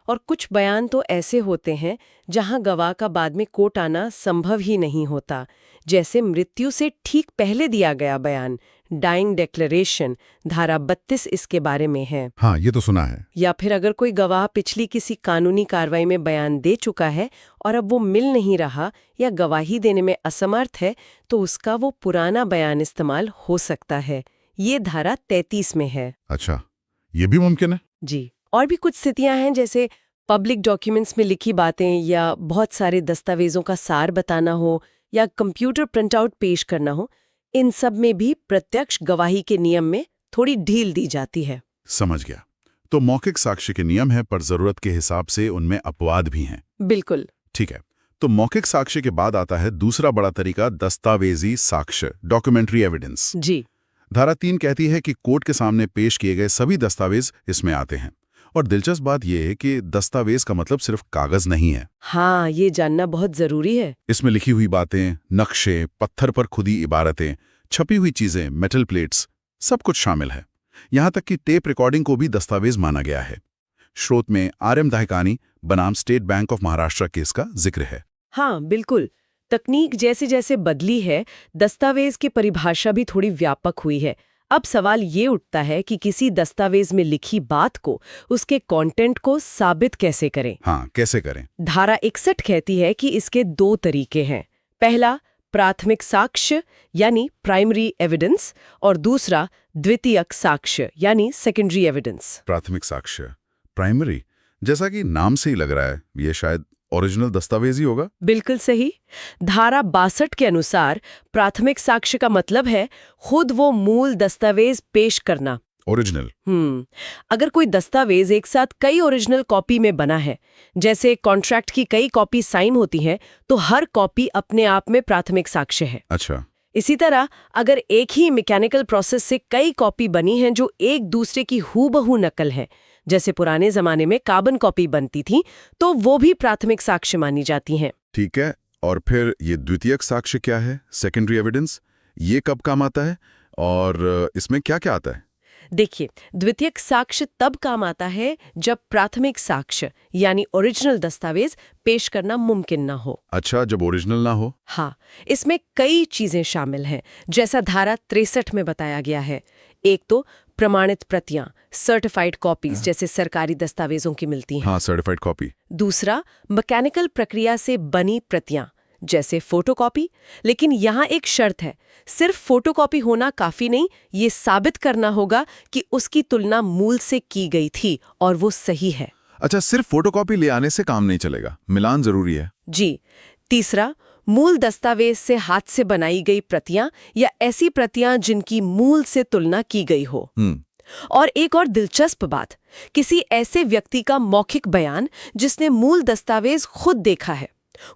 और कुछ बयान तो ऐसे होते हैं जहां गवाह का बाद में कोर्ट आना संभव ही नहीं होता, जैसे मृत्यु से ठीक पहले दिया गया बयान, डाइंग डिक्लेरेशन, धारा 32 इसके बारे में है। हाँ, ये तो सुना है। या फिर अगर कोई गवाह पिछली किसी कानूनी कार्रवाई में बयान दे चुका है और अब वो मिल नहीं रहा या गवाही देने में असमर्थ है, तो उसका वो पुराना बयान इस्तेमाल हो सकता है। ये धारा 33 में है। अच्छा, ये भी मुमकिन है? जी। और भी कुछ स्थितियां हैं, जैसे पब्लिक डॉक्यूमेंट्स में लिखी बातें या बहुत सारे दस्तावेजों का सार बताना हो या कंप्यूटर प्रिंटआउट पेश करना हो। इन सब में भी प्रत्यक्ष गवाही के नियम में थोड़ी ढील दी जाती है। समझ गया। तो मौखिक साक्ष्य के नियम है, पर जरूरत के हिसाब से उनमें अपवाद भी हैं। बिल्कुल। ठीक है। तो मौखिक साक्ष्य के बाद आता है दूसरा बड़ा तरीका, दस्तावेजी साक्ष्य, डॉक्यूमेंट्री एविडेंस। जी। धारा 3 कहती है कि कोर्ट के सामने पेश किए गए सभी दस्तावेज इसमें आते हैं। और दिलचस्प बात यह है कि दस्तावेज का मतलब सिर्फ कागज नहीं है। हाँ, ये जानना बहुत जरूरी है। इसमें लिखी हुई बातें, नक्शे, पत्थर पर खुदी इबारतें, छपी हुई चीजें, मेटल प्लेट्स, सब कुछ शामिल है। यहां तक कि टेप रिकॉर्डिंग को भी दस्तावेज माना गया है। स्रोत में आर.एम. दहकानी बनाम state bank of Maharashtra case का जिक्र है। हाँ, बिल्कुल। तकनीक जैसे जैसे बदली है, दस्तावेज की परिभाषा भी थोड़ी व्यापक हुई है। अब सवाल ये उठता है कि किसी दस्तावेज में लिखी बात को, उसके कंटेंट को साबित कैसे करें? हाँ, कैसे करें? धारा 61 कहती है कि इसके 2 तरीके हैं। पहला, प्राथमिक साक्ष्य यानी प्राइमरी एविडेंस, और दूसरा द्वितीयक साक्ष्य यानी सेकेंडरी एविडेंस। प्राथमिक साक्ष्य, प्राइमरी, जैसा कि नाम से ही लग रहा है, ये शायद ओरिजिनल दस्तावेज ही होगा। बिल्कुल सही। धारा 62 के अनुसार प्राथमिक साक्ष्य का मतलब है खुद वो मूल दस्तावेज पेश करना, ओरिजिनल। अगर कोई दस्तावेज एक साथ कई ओरिजिनल कॉपी में बना है, जैसे कॉन्ट्रैक्ट की कई कॉपी साइन होती हैं, तो हर कॉपी अपने आप में प्राथमिक साक्ष्य है। अच्छा। इसी तरह अगर एक ही मैकेनिकल प्रोसेस से कई कॉपी बनी हैं जो एक दूसरे की हूबहू नकल है, जैसे पुराने जमाने में कार्बन कॉपी बनती थी, तो वो भी प्राथमिक साक्ष्य मानी जाती हैं। ठीक है। और फिर ये द्वितीयक साक्ष्य क्या है, सेकेंडरी एविडेंस? ये कब काम आता है और इसमें क्या क्या आता है? देखिए, द्वितीयक साक्ष्य तब काम आता है जब प्राथमिक साक्ष्य यानी ओरिजिनल दस्तावेज पेश करना मुमकिन ना हो। अच्छा, जब ओरिजिनल ना हो? हाँ, इसमें कई चीजें शामिल हैं, जैसा धारा 63 में बताया गया है। एक तो प्रमाणित प्रतियां, सर्टिफाइड कॉपीज, जैसे सरकारी दस्तावेजों की मिलती हैं। हाँ, सर्टिफाइड कॉपी। दूसरा, मैकेनिकल प्रक्रिया से बनी प्रतियां, जैसे फोटोकॉपी। लेकिन यहाँ एक शर्त है, सिर्फ फोटोकॉपी होना काफी नहीं, ये साबित करना होगा कि उसकी तुलना मूल से की गई थी और वो सही है। अच्छा, सिर्फ फोटोकॉपी ले आने से काम नहीं चलेगा, मिलान जरूरी है। जी। तीसरा, मूल दस्तावेज से हाथ से बनाई गई प्रतियां या ऐसी प्रतियां जिनकी मूल से तुलना की गई हो। और एक और दिलचस्प बात, किसी ऐसे व्यक्ति का मौखिक बयान जिसने मूल दस्तावेज खुद देखा है,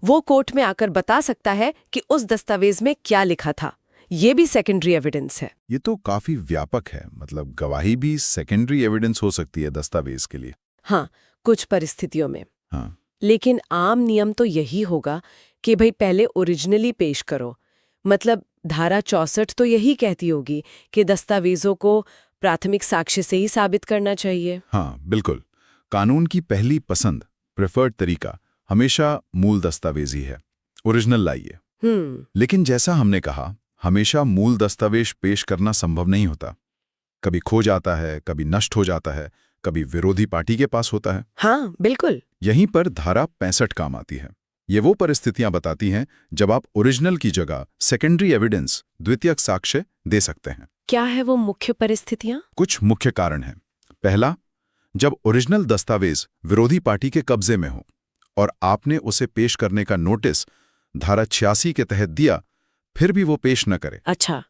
वो कोर्ट में आकर बता सकता है कि उस दस्तावेज में क्या लिखा था। ये भी सेकेंडरी एविडेंस है। ये तो काफी व्यापक है, मतलब गवाही भी सेकेंडरी एविडेंस हो सकती है दस्तावेज के लिए। हाँ, कुछ परिस्थितियों में। हाँ। लेकिन आम नियम तो यही होगा कि भाई पहले ओरिजिनली पेश करो। मतलब धारा 64 तो यही कहती होगी कि दस्तावेजों को प्राथमिक साक्ष्य से ही साबित करना चाहिए। हाँ, बिल्कुल। कानून की पहली पसंद, प्रेफर्ड तरीका हमेशा मूल दस्तावेज ही है, ओरिजिनल लाइए। लेकिन जैसा हमने कहा, हमेशा मूल दस्तावेज पेश करना संभव नहीं होता। कभी खो जाता है, कभी नष्ट हो जाता है, कभी विरोधी पार्टी के पास होता है। हाँ, बिल्कुल। यहीं पर धारा 65 काम आती है। ये वो परिस्थितियां बताती हैं जब आप ओरिजिनल की जगह सेकेंडरी एविडेंस, द्वितीयक साक्ष्य दे सकते हैं। क्या है वो मुख्य परिस्थितियां? कुछ मुख्य कारण हैं। पहला, जब ओरिजिनल दस्तावेज विरोधी पार्टी के कब्जे में हो और आपने उसे पेश करने का नोटिस धारा 86 के तहत दिया, फिर भी वो पेश न करे। अच्छा,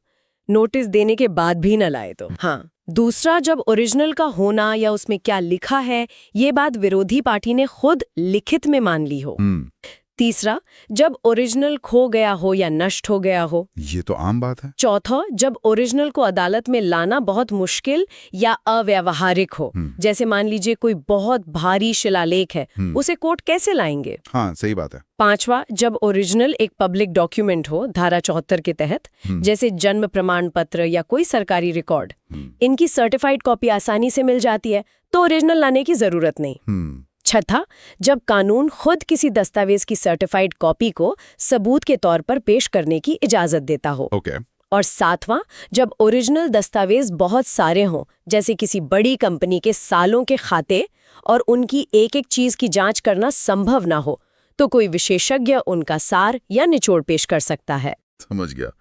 नोटिस देने के बाद भी न लाए तो। हाँ। दूसरा, जब ओरिजिनल का होना या उसमें क्या लिखा है ये बात विरोधी पार्टी ने खुद लिखित में मान ली हो। तीसरा, जब ओरिजिनल खो गया हो या नष्ट हो गया हो। ये तो आम बात है। चौथा, जब ओरिजिनल को अदालत में लाना बहुत मुश्किल या अव्यावहारिक हो। जैसे मान लीजिए कोई बहुत भारी शिलालेख है, उसे कोर्ट कैसे लाएंगे? हाँ, सही बात है। पांचवा, जब ओरिजिनल एक पब्लिक डॉक्यूमेंट हो धारा 74 के तहत, जैसे जन्म प्रमाण पत्र या कोई सरकारी रिकॉर्ड। इनकी सर्टिफाइड कॉपी आसानी से मिल जाती है, तो ओरिजिनल लाने की जरूरत नहीं। छठा, जब कानून खुद किसी दस्तावेज की सर्टिफाइड कॉपी को सबूत के तौर पर पेश करने की इजाजत देता हो। और सातवां, जब ओरिजिनल दस्तावेज बहुत सारे हों, जैसे किसी बड़ी कंपनी के सालों के खाते और उनकी एक एक चीज की जांच करना संभव ना हो, तो कोई विशेषज्ञ उनका सार या निचोड़ पेश कर सकता है। समझ गया।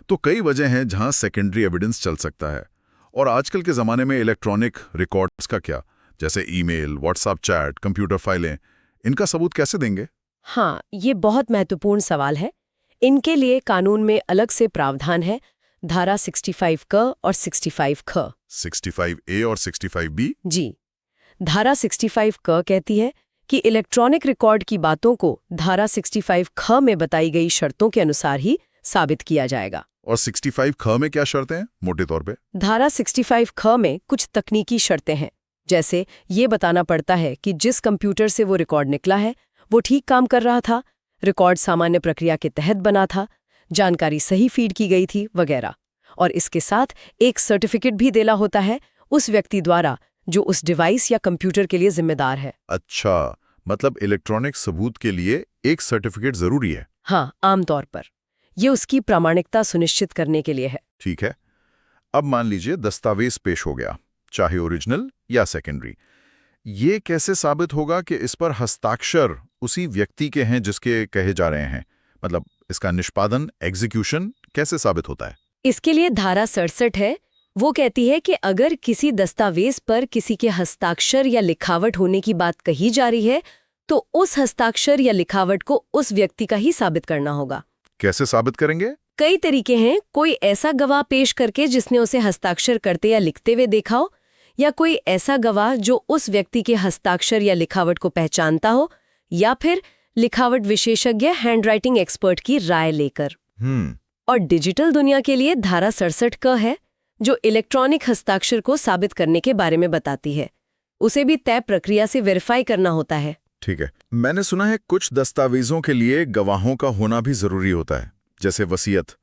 तो कई वजह हैं जहां सेकेंडरी एविडेंस चल सकता है। और आजकल के जमाने में इलेक्ट्रॉनिक रिकॉर्ड्स का क्या, जैसे ईमेल, व्हाट्सएप चैट, कंप्यूटर फाइलें, इनका सबूत कैसे देंगे? हाँ, ये बहुत महत्वपूर्ण सवाल है। इनके लिए कानून में अलग से प्रावधान है, धारा 65 क और 65 ख। 65A और 65B? जी। धारा 65 क कहती है कि इलेक्ट्रॉनिक रिकॉर्ड की बातों को धारा 65 ख में बताई गई शर्तों के अनुसार ही साबित किया जाएगा। और 65 ख में क्या शर्तें हैं मोटे तौर पे? धारा 65 ख में कुछ तकनीकी शर्तें हैं, जैसे ये बताना पड़ता है कि जिस कंप्यूटर से वो रिकॉर्ड निकला है वो ठीक काम कर रहा था, रिकॉर्ड सामान्य प्रक्रिया के तहत बना था, जानकारी सही फीड की गई थी वगैरह। और इसके साथ एक सर्टिफिकेट भी देना होता है उस व्यक्ति द्वारा जो उस डिवाइस या कंप्यूटर के लिए जिम्मेदार है। अच्छा, मतलब इलेक्ट्रॉनिक सबूत के लिए एक सर्टिफिकेट जरूरी है? हाँ, आमतौर पर ये उसकी प्रामाणिकता सुनिश्चित करने के लिए है। ठीक है। अब मान लीजिए दस्तावेज पेश हो गया, चाहे ओरिजिनल या सेकेंडरी। ये कैसे साबित होगा कि इस पर हस्ताक्षर उसी व्यक्ति के हैं जिसके कहे जा रहे हैं? मतलब इसका निष्पादन, एग्जीक्यूशन कैसे साबित होता है? इसके लिए धारा 67 है। वो कहती है कि अगर किसी दस्तावेज पर किसी के हस्ताक्षर या लिखावट होने की बात कही जा रही है तो उस हस्ताक्षर या लिखावट को उस व्यक्ति का ही साबित करना होगा। कैसे साबित करेंगे? कई तरीके हैं। कोई ऐसा गवाह पेश करके जिसने उसे हस्ताक्षर करते या लिखते हुए देखा हो, या कोई ऐसा गवाह जो उस व्यक्ति के हस्ताक्षर या लिखावट को पहचानता हो, या फिर लिखावट विशेषज्ञ हैंडराइटिंग एक्सपर्ट की राय लेकर। और डिजिटल दुनिया के लिए धारा 67 क है जो इलेक्ट्रॉनिक हस्ताक्षर को साबित करने के बारे में बताती है। उसे भी तय प्रक्रिया से वेरीफाई करना होता है। ठीक है। मैंने सुना है कुछ दस्तावेजों के लिए गवाहों का होना भी जरूरी होता है, जैसे वसीयत।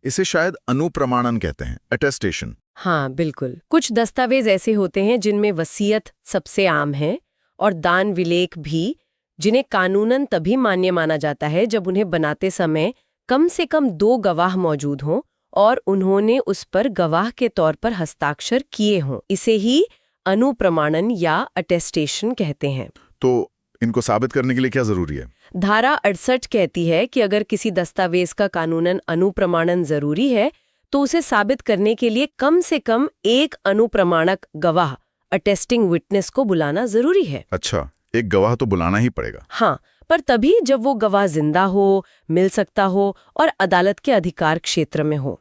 इसे शायद अनुप्रमाणन कहते हैं, अटेस्टेशन। हाँ, बिल्कुल। कुछ दस्तावेज ऐसे होते हैं जिनमें वसीयत सबसे आम है, और दान विलेख भी, जिन्हें कानूनन तभी मान्य माना जाता है जब उन्हें बनाते समय कम से कम 2 गवाह मौजूद हों और उन्होंने उस पर गवाह के तौर पर हस्ताक्षर किए हों। इसे ही अनुप्रमाणन या अटेस्टेशन कहते हैं। तो इनको साबित करने के लिए क्या जरूरी है? धारा 68 कहती है कि अगर किसी दस्तावेज का कानूनन अनुप्रमाणन जरूरी है तो उसे साबित करने के लिए कम से कम एक अनुप्रमाणक गवाह अटेस्टिंग विटनेस को बुलाना जरूरी है। अच्छा, एक गवाह तो बुलाना ही पड़ेगा। हाँ, पर तभी जब वो गवाह जिंदा हो, मिल सकता हो और अदालत के अधिकार क्षेत्र में हो।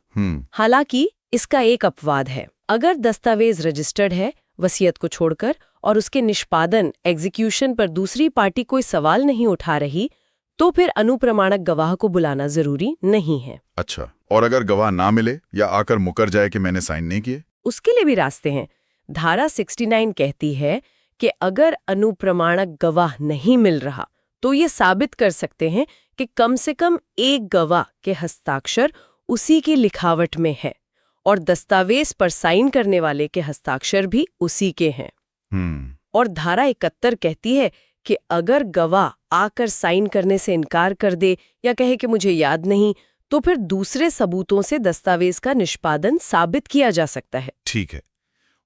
हालांकि इसका एक अपवाद है। अगर दस्तावेज रजिस्टर्ड है वसीयत को छोड़कर और उसके निष्पादन एग्जीक्यूशन पर दूसरी पार्टी कोई सवाल नहीं उठा रही, तो फिर अनुप्रमाणक गवाह को बुलाना जरूरी नहीं है। अच्छा, और अगर गवाह ना मिले या आकर मुकर जाए कि मैंने साइन नहीं किए? उसके लिए भी रास्ते हैं। धारा 69 कहती है कि अगर अनुप्रमाणक गवाह नहीं मिल रहा तो ये साबित कर सकते हैं कि कम से कम एक गवाह के हस्ताक्षर उसी की लिखावट में है और दस्तावेज पर साइन करने वाले के हस्ताक्षर भी उसी के हैं। और धारा 71 कहती है कि अगर गवाह आकर साइन करने से इनकार कर दे या कहे कि मुझे याद नहीं, तो फिर दूसरे सबूतों से दस्तावेज का निष्पादन साबित किया जा सकता है। ठीक है।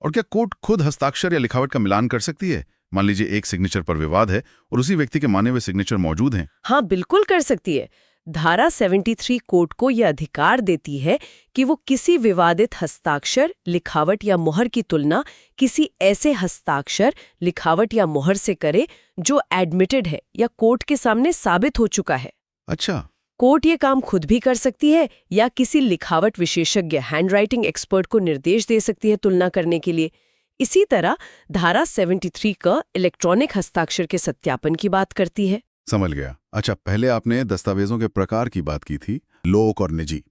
और क्या कोर्ट खुद हस्ताक्षर या लिखावट का मिलान कर सकती है? मान लीजिए एक सिग्नेचर पर विवाद है और उसी व्यक्ति के माने हुए सिग्नेचर मौजूद हैं। हाँ, बिल्कुल कर सकती है। धारा 73 कोर्ट को यह अधिकार देती है कि वो किसी विवादित हस्ताक्षर, लिखावट या मुहर की तुलना किसी ऐसे हस्ताक्षर, लिखावट या मुहर से करे जो एडमिटेड है या कोर्ट के सामने साबित हो चुका है। अच्छा, कोर्ट ये काम खुद भी कर सकती है या किसी लिखावट विशेषज्ञ, हैंडराइटिंग एक्सपर्ट को निर्देश दे सकती है तुलना करने के लिए। इसी तरह धारा 73 का इलेक्ट्रॉनिक हस्ताक्षर के सत्यापन की बात करती है। समझ गया। अच्छा, पहले आपने दस्तावेजों के प्रकार की बात की थी, लोक और निजी,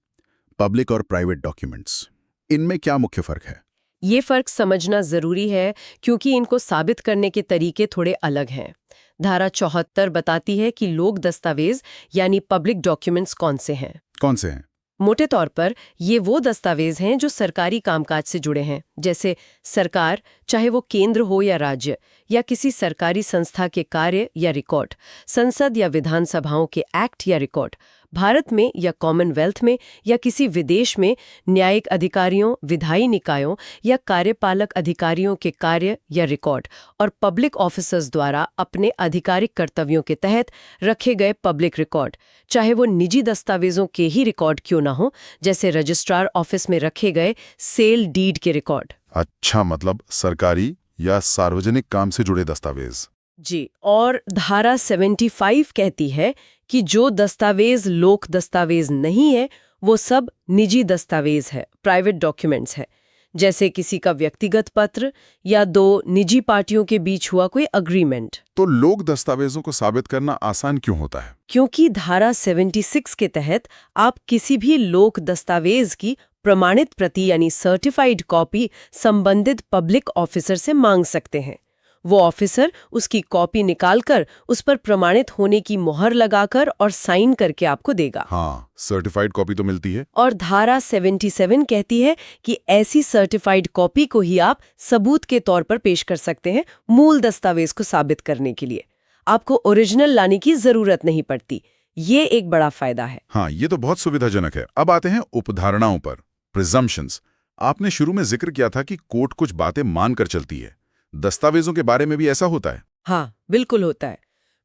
पब्लिक और प्राइवेट डॉक्यूमेंट्स। इनमें क्या मुख्य फर्क है? ये फर्क समझना जरूरी है क्योंकि इनको साबित करने के तरीके थोड़े अलग हैं। धारा 74 बताती है कि लोक दस्तावेज यानी पब्लिक डॉक्यूमेंट्स कौन से हैं। कौन से हैं? मोटे तौर पर ये वो दस्तावेज हैं जो सरकारी कामकाज से जुड़े हैं, जैसे सरकार, चाहे वो केंद्र हो या राज्य, या किसी सरकारी संस्था के कार्य या रिकॉर्ड, संसद या विधानसभाओं के एक्ट या रिकॉर्ड, भारत में या कॉमनवेल्थ में या किसी विदेश में न्यायिक अधिकारियों, विधायी निकायों या कार्यपालक अधिकारियों के कार्य या रिकॉर्ड, और पब्लिक ऑफिसर्स द्वारा अपने आधिकारिक कर्तव्यों के तहत रखे गए पब्लिक रिकॉर्ड, चाहे वो निजी दस्तावेजों के ही रिकॉर्ड क्यों ना हो, जैसे रजिस्ट्रार ऑफिस में रखे गए सेल डीड के रिकॉर्ड। अच्छा, मतलब सरकारी या सार्वजनिक काम से जुड़े दस्तावेज। जी, और धारा 75 कहती है कि जो दस्तावेज लोक दस्तावेज नहीं है वो सब निजी दस्तावेज है, प्राइवेट डॉक्यूमेंट्स है, जैसे किसी का व्यक्तिगत पत्र या दो निजी पार्टियों के बीच हुआ कोई अग्रीमेंट। तो लोक दस्तावेजों को साबित करना आसान क्यों होता है? क्योंकि धारा 76 के तहत आप किसी भी लोक दस्तावेज की प्रमाणित प्रति यानी सर्टिफाइड कॉपी संबंधित पब्लिक ऑफिसर से मांग सकते हैं। वो ऑफिसर उसकी कॉपी निकालकर उस पर प्रमाणित होने की मोहर लगाकर और साइन करके आपको देगा। हाँ, सर्टिफाइड कॉपी तो मिलती है। और धारा 77 कहती है कि ऐसी सर्टिफाइड कॉपी को ही आप सबूत के तौर पर पेश कर सकते हैं मूल दस्तावेज को साबित करने के लिए। आपको ओरिजिनल लाने की जरूरत नहीं पड़ती। ये एक बड़ा फायदा है। हाँ, ये तो बहुत सुविधाजनक है। अब आते हैं उपधारणाओं पर, प्रिजम्पशंस। आपने शुरू में जिक्र किया था कि कोर्ट कुछ बातें मानकर चलती है। दस्तावेजों के बारे में भी ऐसा होता है? हाँ, बिल्कुल होता है।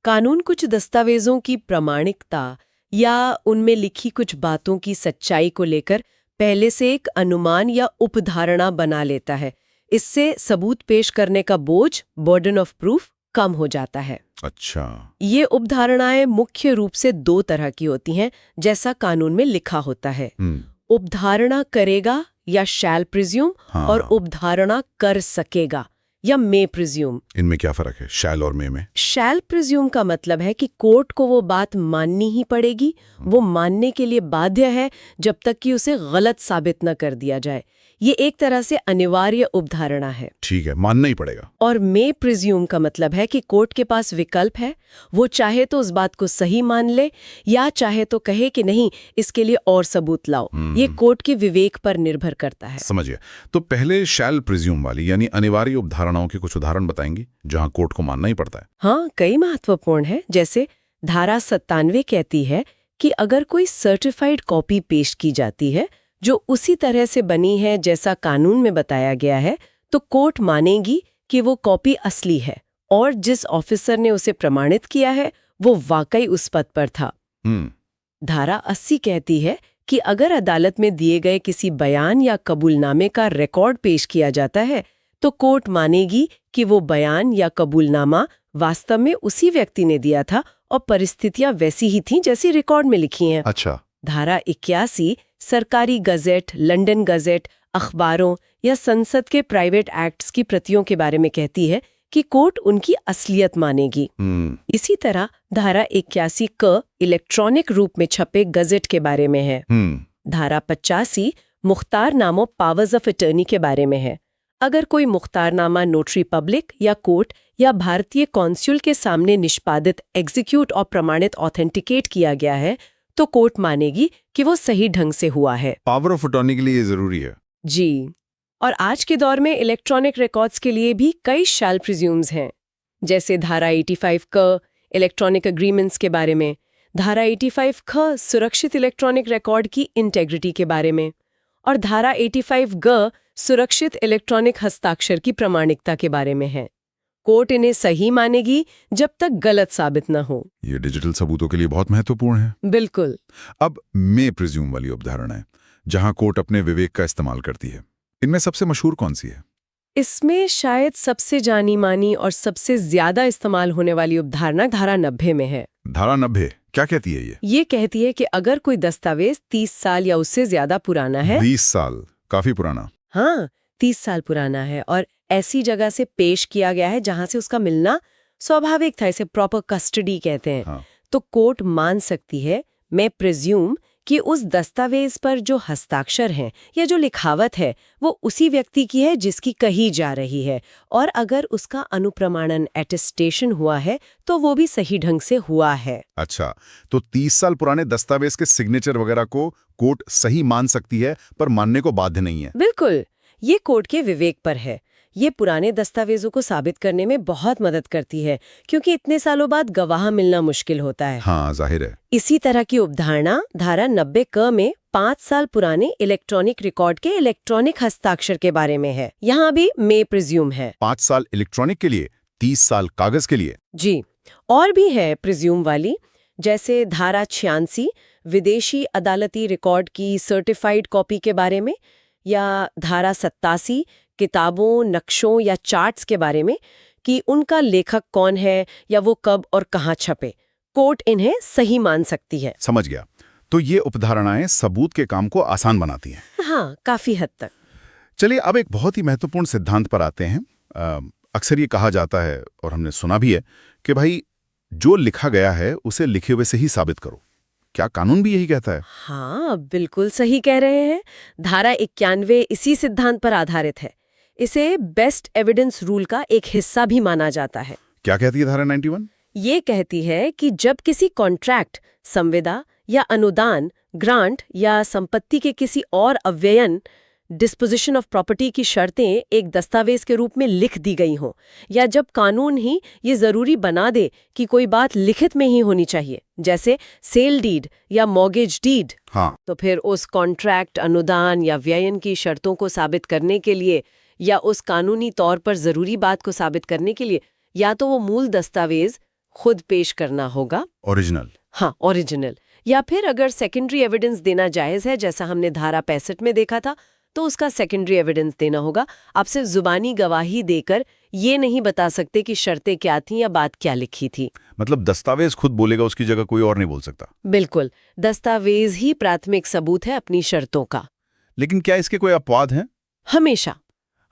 कानून कुछ दस्तावेजों की प्रामाणिकता या उनमें लिखी कुछ बातों की सच्चाई को लेकर पहले से एक अनुमान या उपधारणा बना लेता है। इससे सबूत पेश करने का बोझ, बर्डन ऑफ प्रूफ, कम हो जाता है। अच्छा, ये उपधारणाएं मुख्य रूप से दो तरह की होती हैं, जैसा कानून में लिखा होता है। उपधारणा करेगा या शैल प्रिज्यूम, और उपधारणा कर सकेगा या मे प्रिज्यूम। इनमें क्या फर्क है, शैल और मे में? शैल प्रिज्यूम का मतलब है कि कोर्ट को वो बात माननी ही पड़ेगी, वो मानने के लिए बाध्य है जब तक कि उसे गलत साबित न कर दिया जाए। ये एक तरह से अनिवार्य उपधारणा है। ठीक है, मानना ही पड़ेगा। और मे प्रिज्यूम का मतलब है कि कोर्ट के पास विकल्प है, वो चाहे तो उस बात को सही मान ले या चाहे तो कहे कि नहीं, इसके लिए और सबूत लाओ। ये कोर्ट के विवेक पर निर्भर करता है। समझिए। तो पहले शैल प्रिज्यूम वाली यानी अनिवार्य उपधारणाओं के कुछ उदाहरण बताएंगी जहां कोर्ट को मानना ही पड़ता है? हाँ, कई महत्वपूर्ण है। जैसे धारा 97 कहती है कि अगर कोई सर्टिफाइड कॉपी पेश की जाती है जो उसी तरह से बनी है जैसा कानून में बताया गया है, तो कोर्ट मानेगी कि वो कॉपी असली है और जिस ऑफिसर ने उसे प्रमाणित किया है वो वाकई उस पद पर था। धारा 80 कहती है कि अगर अदालत में दिए गए किसी बयान या कबूलनामे का रिकॉर्ड पेश किया जाता है तो कोर्ट मानेगी कि वो बयान या कबूलनामा वास्तव में उसी व्यक्ति ने दिया था और परिस्थितियां वैसी ही थीं जैसी रिकॉर्ड में लिखी हैं। अच्छा। धारा 81 सरकारी गजेट, लंदन गजेट, अखबारों या संसद के प्राइवेट एक्ट्स की प्रतियों के बारे में कहती है कि कोर्ट उनकी असलियत मानेगी। इसी तरह धारा 81 क इलेक्ट्रॉनिक रूप में छपे गजेट के बारे में है। धारा 85 मुख्तारनामों पावर्स ऑफ अटर्नी के बारे में है। अगर कोई मुख्तारनामा नोटरी पब्लिक या कोर्ट या भारतीय कॉन्सुल के सामने निष्पादित, एग्जीक्यूट और प्रमाणित ऑथेंटिकेट किया गया है तो कोर्ट मानेगी कि वो सही ढंग से हुआ है। पावर ऑफ अटॉर्नी के लिए ये जरूरी है। जी, और आज के दौर में इलेक्ट्रॉनिक रिकॉर्ड्स के लिए भी कई शैल प्रिज्यूम्स हैं, जैसे धारा 85 क इलेक्ट्रॉनिक एग्रीमेंट्स के बारे में, धारा 85 ख सुरक्षित इलेक्ट्रॉनिक रिकॉर्ड की इंटेग्रिटी के बारे में, और धारा 85 ग सुरक्षित इलेक्ट्रॉनिक हस्ताक्षर की प्रामाणिकता के बारे में है। कोर्ट इन्हें सही मानेगी जब तक गलत साबित न हो। ये डिजिटल सबूतों के लिए बहुत महत्वपूर्ण है। बिल्कुल। अब मे प्रिज्यूम वाली अवधारणा है जहां कोर्ट अपने विवेक का इस्तेमाल करती है। इनमें सबसे मशहूर कौन सी है? इसमें शायद सबसे जानी मानी और सबसे ज्यादा इस्तेमाल होने वाली अवधारणा धारा 90 में है। धारा 90 क्या कहती है? ये कहती है कि अगर कोई दस्तावेज 30 साल या उससे ज्यादा पुराना है। 20 साल काफी पुराना। हाँ, 30 साल पुराना है और ऐसी जगह से पेश किया गया है जहां से उसका मिलना स्वाभाविक था, इसे प्रॉपर कस्टडी कहते हैं। हाँ। तो कोर्ट मान सकती है, मैं प्रिज्यूम, कि उस दस्तावेज पर जो हस्ताक्षर हैं या जो लिखावट है वो उसी व्यक्ति की है जिसकी कही जा रही है, और अगर उसका अनुप्रमाणन एटेस्टेशन हुआ है तो वो भी सही ढंग से हुआ है। अच्छा, तो 30 साल पुराने दस्तावेज के सिग्नेचर वगैरह को कोर्ट सही मान सकती है पर मानने को बाध्य नहीं है। बिल्कुल, ये कोर्ट के विवेक पर है। ये पुराने दस्तावेजों को साबित करने में बहुत मदद करती है क्योंकि इतने सालों बाद गवाह मिलना मुश्किल होता है। हाँ, जाहिर है। इसी तरह की अवधारणा धारा 90 क में 5 साल पुराने इलेक्ट्रॉनिक रिकॉर्ड के इलेक्ट्रॉनिक हस्ताक्षर के बारे में है। यहाँ भी मे प्रिज्यूम है। 5 साल इलेक्ट्रॉनिक के लिए, 30 साल कागज के लिए। जी, और भी है प्रिज्यूम वाली, जैसे धारा 86 विदेशी अदालती रिकॉर्ड की सर्टिफाइड कॉपी के बारे में, या धारा 87 किताबों, नक्शों या चार्ट्स के बारे में कि उनका लेखक कौन है या वो कब और कहाँ छपे। कोर्ट इन्हें सही मान सकती है। समझ गया। तो ये उपधारणाएं सबूत के काम को आसान बनाती हैं। हाँ, काफी हद तक। चलिए अब एक बहुत ही महत्वपूर्ण सिद्धांत पर आते हैं। अक्सर ये कहा जाता है और हमने सुना भी है कि भाई जो लिखा गया है उसे लिखे हुए से ही साबित करो। क्या कानून भी यही कहता है? हाँ, बिल्कुल सही कह रहे हैं। धारा 91 इसी सिद्धांत पर आधारित है। इसे बेस्ट एविडेंस रूल का एक हिस्सा भी माना जाता है। क्या कहती है धारा 91? ये कहती है कि जब किसी कॉन्ट्रैक्ट, संविदा या अनुदान, ग्रांट या संपत्ति के किसी और अव्ययन, डिस्पोजिशन ऑफ प्रॉपर्टी की शर्तें एक दस्तावेज के रूप में लिख दी गई हों, या जब कानून ही ये जरूरी बना दे कि कोई बात लिखित में ही होनी चाहिए, जैसे सेल डीड या मॉर्गेज डीड, हाँ, तो फिर उस कॉन्ट्रैक्ट, अनुदान या व्ययन की शर्तों को साबित करने के लिए या उस कानूनी तौर पर जरूरी बात को साबित करने के लिए या तो वो मूल दस्तावेज खुद पेश करना होगा, ओरिजिनल। हाँ, ओरिजिनल, या फिर अगर सेकेंडरी एविडेंस देना जायज है, जैसा हमने धारा 65 में देखा था, तो उसका सेकेंडरी एविडेंस देना होगा। आप सिर्फ जुबानी गवाही देकर ये नहीं बता सकते कि शर्तें क्या थीं या बात क्या लिखी थी। मतलब दस्तावेज खुद बोलेगा, उसकी जगह कोई और नहीं बोल सकता। बिल्कुल, दस्तावेज ही प्राथमिक सबूत है अपनी शर्तों का। लेकिन क्या इसके कोई अपवाद हैं? हमेशा।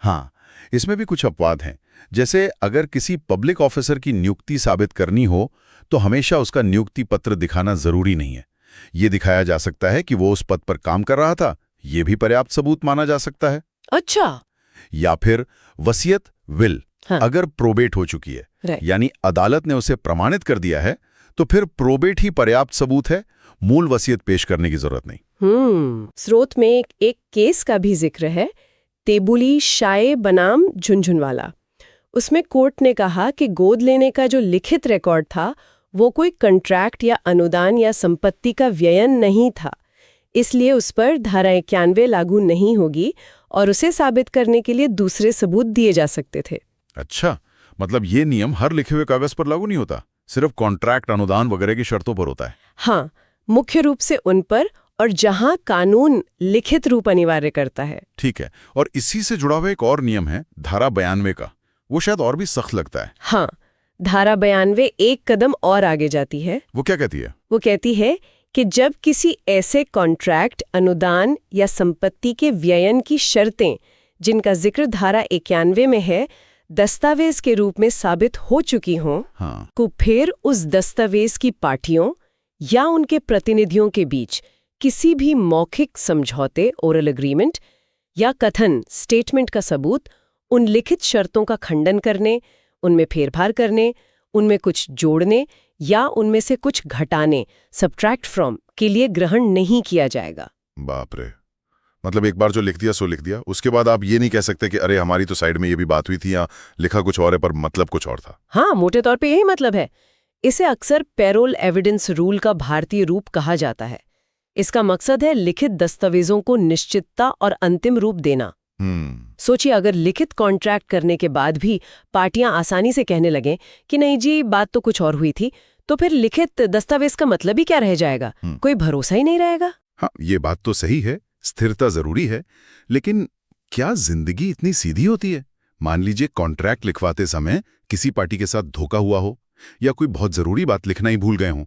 हाँ, इसमें भी कुछ अपवाद हैं। जैसे अगर किसी पब्लिक ऑफिसर की नियुक्ति साबित करनी हो तो हमेशा उसका नियुक्ति पत्र दिखाना जरूरी नहीं है। ये दिखाया जा सकता है कि वो उस पद पर काम कर रहा था, ये भी पर्याप्त सबूत माना जा सकता है। अच्छा। या फिर वसीयत, विल, हाँ। अगर प्रोबेट हो चुकी है, Right. यानी अदालत ने उसे प्रमाणित कर दिया है, तो फिर प्रोबेट ही पर्याप्त सबूत है, मूल वसीयत पेश करने की जरूरत नहीं। स्रोत में एक केस का भी जिक्र है, तेबुली शाये बनाम झुनझुनवाला। उसमें कोर्ट ने कहा कि गोद लेने का जो लिखित रिकॉर्ड था वो कोई कॉन्ट्रैक्ट या अनुदान या संपत्ति का व्ययन नहीं था, इसलिए उस पर धारा 91 लागू नहीं होगी और उसे साबित करने के लिए दूसरे सबूत दिए जा सकते थे। अच्छा, मतलब ये नियम हर लिखे हुए कागज पर लागू नहीं होता, सिर्फ कॉन्ट्रैक्ट, अनुदान वगैरह की शर्तों पर होता है। हाँ, मुख्य रूप से उन पर और जहां कानून लिखित रूप अनिवार्य करता है। ठीक है, और इसी से जुड़ा हुआ एक और नियम है धारा 92 का, वो शायद और भी सख्त लगता है। हाँ, धारा 92 एक कदम और आगे जाती है। वो क्या कहती है? वो कहती है कि जब किसी ऐसे कॉन्ट्रैक्ट, अनुदान या संपत्ति के व्ययन की शर्तें जिनका जिक्र धारा 91 में है, दस्तावेज के रूप में साबित हो चुकी हों, हाँ, को फिर उस दस्तावेज की पार्टियों या उनके प्रतिनिधियों के बीच किसी भी मौखिक समझौते, ओरल एग्रीमेंट या कथन, स्टेटमेंट का सबूत, उन लिखित शर्तों का खंडन करने, उनमें फेरफार करने, उनमें कुछ जोड़ने या उनमें से कुछ घटाने, सब्ट्रैक्ट फ्रॉम, के लिए ग्रहण नहीं किया जाएगा। बाप रे, मतलब एक बार जो लिख दिया सो लिख दिया, उसके बाद आप ये नहीं कह सकते कि अरे हमारी तो साइड में ये भी बात हुई थी या लिखा कुछ और है पर मतलब कुछ और था। हाँ, मोटे तौर पे यही मतलब है। इसे अक्सर पैरोल एविडेंस रूल का भारतीय रूप कहा जाता है। इसका मकसद है लिखित दस्तावेजों को निश्चितता और अंतिम रूप देना। सोचिए, अगर लिखित कॉन्ट्रैक्ट करने के बाद भी पार्टियां आसानी से कहने लगें कि नहीं जी, बात तो कुछ और हुई थी, तो फिर लिखित दस्तावेज का मतलब ही क्या रह जाएगा? कोई भरोसा ही नहीं रहेगा। हाँ, ये बात तो सही है, स्थिरता जरूरी है, लेकिन क्या जिंदगी इतनी सीधी होती है? मान लीजिए कॉन्ट्रैक्ट लिखवाते समय किसी पार्टी के साथ धोखा हुआ हो, या कोई बहुत जरूरी बात लिखना ही भूल गए हो,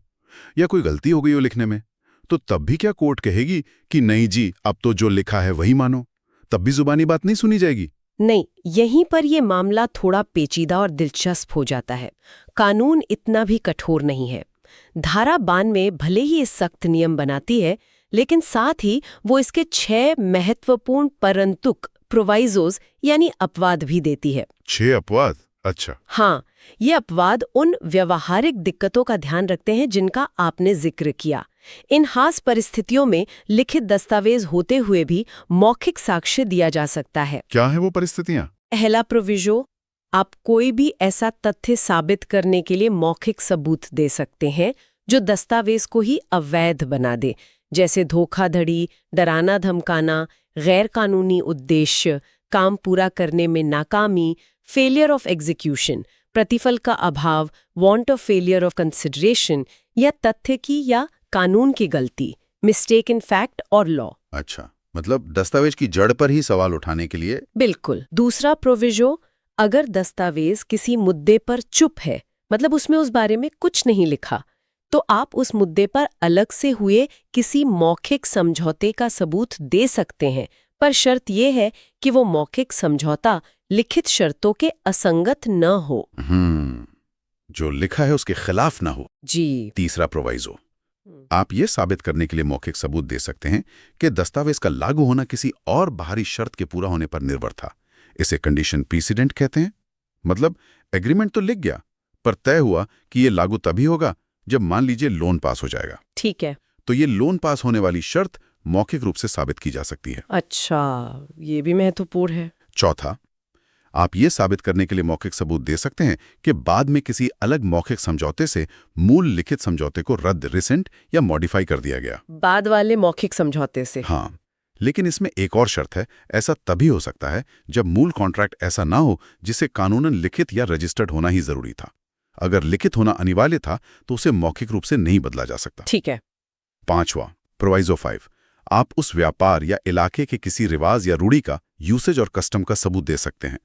या कोई गलती हो गई हो लिखने में, तो तब भी क्या कोर्ट कहेगी कि नहीं जी, अब तो जो लिखा है वही मानो? तब भी जुबानी बात नहीं सुनी जाएगी? नहीं, यहीं पर यह मामला थोड़ा पेचीदा और दिलचस्प हो जाता है। कानून इतना भी कठोर नहीं है। धारा 92 भले ही इस सख्त नियम बनाती है, लेकिन साथ ही वो इसके 6 महत्वपूर्ण परंतुक प्रोवाइजोज यानी अपवाद भी देती है। 6 अपवाद? अच्छा। हाँ, ये अपवाद उन व्यवहारिक दिक्कतों का ध्यान रखते हैं जिनका आपने जिक्र किया। इन खास परिस्थितियों में लिखित दस्तावेज होते हुए भी मौखिक साक्ष्य दिया जा सकता है। क्या है वो परिस्थितियां? पहला प्रोविजो, आप कोई भी ऐसा तथ्य साबित करने के लिए मौखिक सबूत दे सकते हैं जो दस्तावेज को ही अवैध बना दे, जैसे धोखाधड़ी, डराना धमकाना, गैर कानूनी उद्देश्य, काम पूरा करने में नाकामी, फेलियर ऑफ एग्जीक्यूशन, प्रतिफल का अभाव, want of failure of consideration, या तथ्य की या कानून की गलती, मिस्टेक इन फैक्ट और लॉ। अच्छा, मतलब दस्तावेज की जड़ पर ही सवाल उठाने के लिए। बिल्कुल। दूसरा प्रोविजो, अगर दस्तावेज किसी मुद्दे पर चुप है, मतलब उसमें उस बारे में कुछ नहीं लिखा, तो आप उस मुद्दे पर अलग से हुए किसी मौखिक समझौते का सबूत दे सकते हैं, पर शर्त यह है कि वो मौखिक समझौता लिखित शर्तों के असंगत न हो। जो लिखा है उसके खिलाफ ना हो। जी। तीसरा प्रोवाइजो, आप ये साबित करने के लिए मौखिक सबूत दे सकते हैं कि दस्तावेज का लागू होना किसी और बाहरी शर्त के पूरा होने पर निर्भर था। इसे कंडीशन प्रीसिडेंट कहते हैं। मतलब एग्रीमेंट तो लिख गया, पर तय हुआ कि ये लागू तभी होगा जब मान लीजिए लोन पास हो जाएगा। ठीक है। तो ये लोन पास होने वाली शर्त मौखिक रूप से साबित की जा सकती है। अच्छा, ये भी महत्वपूर्ण है। चौथा, आप ये साबित करने के लिए मौखिक सबूत दे सकते हैं कि बाद में किसी अलग मौखिक समझौते से मूल लिखित समझौते को रद्द, रिसेंट या मॉडिफाई कर दिया गया। बाद वाले मौखिक समझौते से। हाँ, लेकिन इसमें एक और शर्त है। ऐसा तभी हो सकता है जब मूल कॉन्ट्रैक्ट ऐसा ना हो जिसे कानूनन लिखित या रजिस्टर्ड होना ही जरूरी था। अगर लिखित होना अनिवार्य था तो उसे मौखिक रूप से नहीं बदला जा सकता। ठीक है। पांचवा, प्रोवाइजो 5, आप उस व्यापार या इलाके के किसी रिवाज या रूढ़ी का, यूसेज और कस्टम का सबूत दे सकते हैं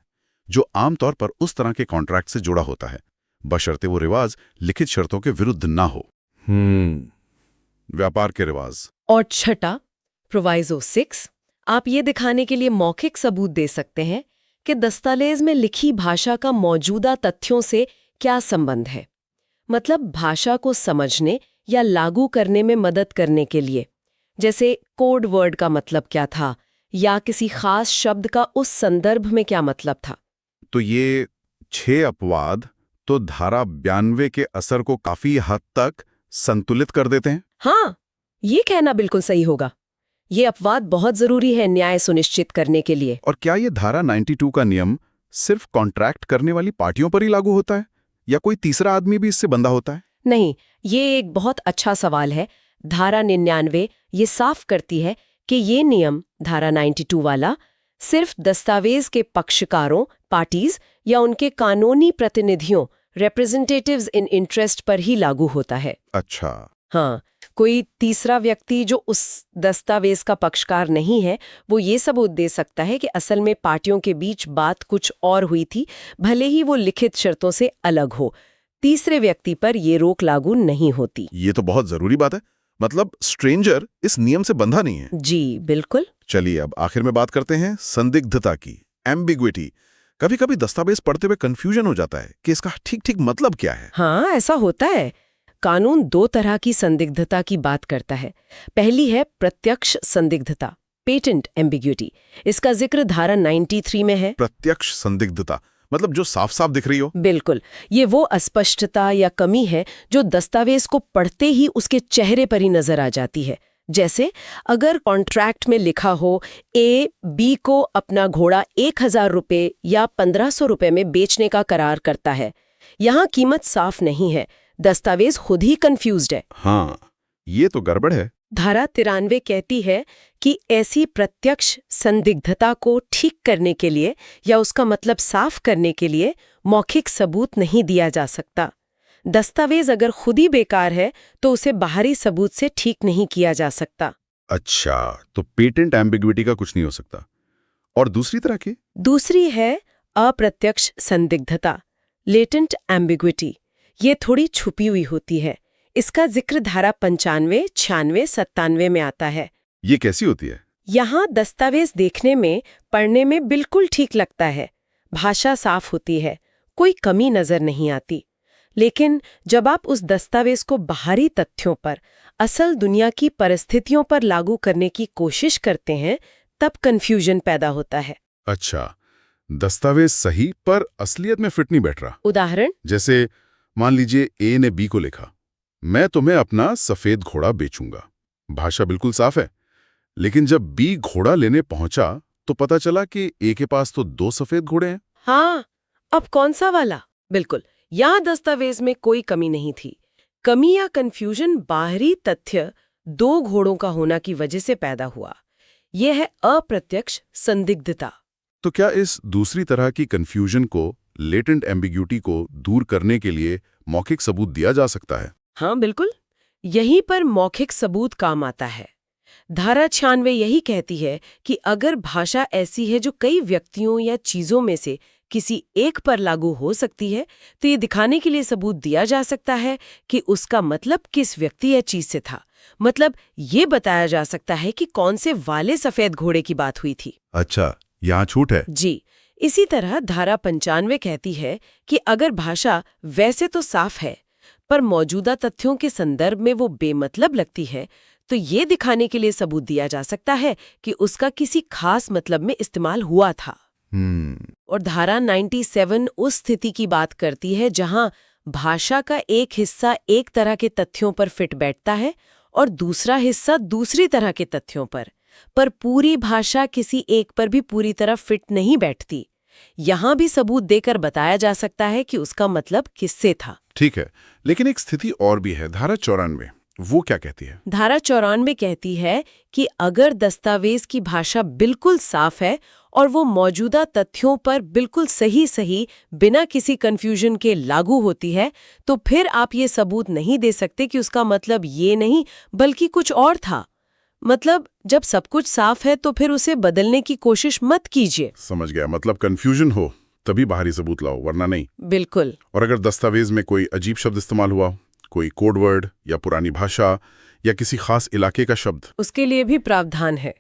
जो आमतौर पर उस तरह के कॉन्ट्रैक्ट से जुड़ा होता है, बशर्ते वो रिवाज लिखित शर्तों के विरुद्ध ना हो। व्यापार के रिवाज। और छठा, प्रोवाइजो 6, आप ये दिखाने के लिए मौखिक सबूत दे सकते हैं कि दस्तावेज में लिखी भाषा का मौजूदा तथ्यों से क्या संबंध है। मतलब भाषा को समझने या लागू करने में मदद करने के लिए, जैसे कोड वर्ड का मतलब क्या था या किसी खास शब्द का उस संदर्भ में क्या मतलब था। तो ये 6 अपवाद तो धारा 92 के असर को काफी हद तक संतुलित कर देते हैं। हाँ, ये कहना बिल्कुल सही होगा। ये अपवाद बहुत जरूरी है न्याय सुनिश्चित करने के लिए। और क्या ये धारा 92 का नियम सिर्फ कॉन्ट्रैक्ट करने वाली पार्टियों पर ही लागू होता है या कोई तीसरा आदमी भी इससे बंधा होता है? नहीं, ये एक बहुत अच्छा सवाल है। धारा 99 ये साफ करती है कि ये नियम, धारा 92 वाला, सिर्फ दस्तावेज के पक्षकारों, पार्टीज या उनके कानूनी प्रतिनिधियों, रिप्रेजेंटेटिव्स इन इंटरेस्ट पर ही लागू होता है। अच्छा। हाँ, कोई तीसरा व्यक्ति जो उस दस्तावेज का पक्षकार नहीं है, वो ये सबूत दे सकता है कि असल में पार्टियों के बीच बात कुछ और हुई थी, भले ही वो लिखित शर्तों से अलग हो। तीसरे व्यक्ति पर ये रोक लागू नहीं होती। ये तो बहुत जरूरी बात है। मतलब स्ट्रेंजर इस नियम से बंधा नहीं है। जी बिल्कुल। चलिए अब आखिर में बात करते हैं संदिग्धता की, एम्बिग्विटी। कभी कभी दस्तावेज पढ़ते हुए कंफ्यूजन हो जाता है कि इसका ठीक मतलब क्या है। हाँ, ऐसा होता है। कानून दो तरह की संदिग्धता की बात करता है। पहली है प्रत्यक्ष संदिग्धता, पेटेंट एम्बिग्यूटी। इसका जिक्र धारा 93 में है। प्रत्यक्ष संदिग्धता मतलब जो साफ साफ दिख रही हो। बिल्कुल, ये वो अस्पष्टता या कमी है जो दस्तावेज को पढ़ते ही उसके चेहरे पर ही नजर आ जाती है। जैसे अगर कॉन्ट्रैक्ट में लिखा हो ए बी को अपना घोड़ा 1000 रुपये या 1500 रुपये में बेचने का करार करता है। यहाँ कीमत साफ नहीं है, दस्तावेज खुद ही कंफ्यूज्ड है। हाँ, ये तो गड़बड़ है। धारा 93 कहती है कि ऐसी प्रत्यक्ष संदिग्धता को ठीक करने के लिए या उसका मतलब साफ करने के लिए मौखिक सबूत नहीं दिया जा सकता। दस्तावेज अगर खुद ही बेकार है तो उसे बाहरी सबूत से ठीक नहीं किया जा सकता। अच्छा, तो पेटेंट एम्बिग्विटी का कुछ नहीं हो सकता। और दूसरी तरह की? दूसरी है अप्रत्यक्ष संदिग्धता, लेटेंट एम्बिग्विटी। ये थोड़ी छुपी हुई होती है। इसका जिक्र धारा 95, 96, 97 में आता है। ये कैसी होती है? यहाँ दस्तावेज देखने में, पढ़ने में बिल्कुल ठीक लगता है, भाषा साफ होती है, कोई कमी नजर नहीं आती। लेकिन जब आप उस दस्तावेज को बाहरी तथ्यों पर, असल दुनिया की परिस्थितियों पर लागू करने की कोशिश करते हैं, तब कंफ्यूजन पैदा होता है। अच्छा, दस्तावेज सही पर असलियत में फिट नहीं बैठ रहा। उदाहरण? जैसे मान लीजिए ए ने बी को लिखा, मैं तुम्हें अपना सफेद घोड़ा बेचूंगा। भाषा बिल्कुल साफ है, लेकिन जब बी घोड़ा लेने पहुंचा तो पता चला कि ए के पास तो 2 सफेद घोड़े हैं। हाँ, अब कौन सा वाला? बिल्कुल, यहाँ दस्तावेज में कोई कमी नहीं थी। कमी या कंफ्यूजन बाहरी तथ्य 2 घोड़ों का होना की वजह से पैदा हुआ। यह है अप्रत्यक्ष संदिग्धता। तो क्या इस दूसरी तरह की कंफ्यूजन को, लेटेंट एम्बिग्यूटी को दूर करने के लिए मौखिक सबूत दिया जा सकता है? हाँ बिल्कुल, यहीं पर मौखिक सबूत काम आता है। धारा 96 यही कहती है कि अगर भाषा ऐसी है जो कई व्यक्तियों या चीजों में से किसी एक पर लागू हो सकती है, तो ये दिखाने के लिए सबूत दिया जा सकता है कि उसका मतलब किस व्यक्ति या चीज से था। मतलब ये बताया जा सकता है कि कौन से वाले सफेद घोड़े की बात हुई थी। अच्छा, यहाँ छूट है। जी, इसी तरह धारा 95 कहती है कि अगर भाषा वैसे तो साफ है पर मौजूदा तथ्यों के संदर्भ में वो बेमतलब लगती है, तो ये दिखाने के लिए सबूत दिया जा सकता है कि उसका किसी खास मतलब में इस्तेमाल हुआ था। और धारा 97 उस स्थिति की बात करती है जहां भाषा का एक हिस्सा एक तरह के तथ्यों पर फिट बैठता है और दूसरा हिस्सा दूसरी तरह के तथ्यों पर पूरी भाषा किसी एक पर भी पूरी तरह फिट नहीं बैठती। यहां भी सबूत देकर बताया जा सकता है कि उसका मतलब किससे था। ठीक है, लेकिन एक स्थिति और भी है, धारा 94। वो क्या कहती है? धारा 94 कहती है कि अगर दस्तावेज की भाषा बिल्कुल साफ है और वो मौजूदा तथ्यों पर बिल्कुल सही बिना किसी कंफ्यूजन के लागू होती है, तो फिर आप ये सबूत नहीं दे सकते कि उसका मतलब ये नहीं बल्कि कुछ और था। मतलब जब सब कुछ साफ है तो फिर उसे बदलने की कोशिश मत कीजिए। समझ गया, मतलब कंफ्यूजन हो तभी बाहरी सबूत लाओ, वरना नहीं। बिल्कुल। और अगर दस्तावेज में कोई अजीब शब्द इस्तेमाल हुआ, कोई कोड वर्ड या पुरानी भाषा या किसी खास इलाके का शब्द, उसके लिए भी प्रावधान है।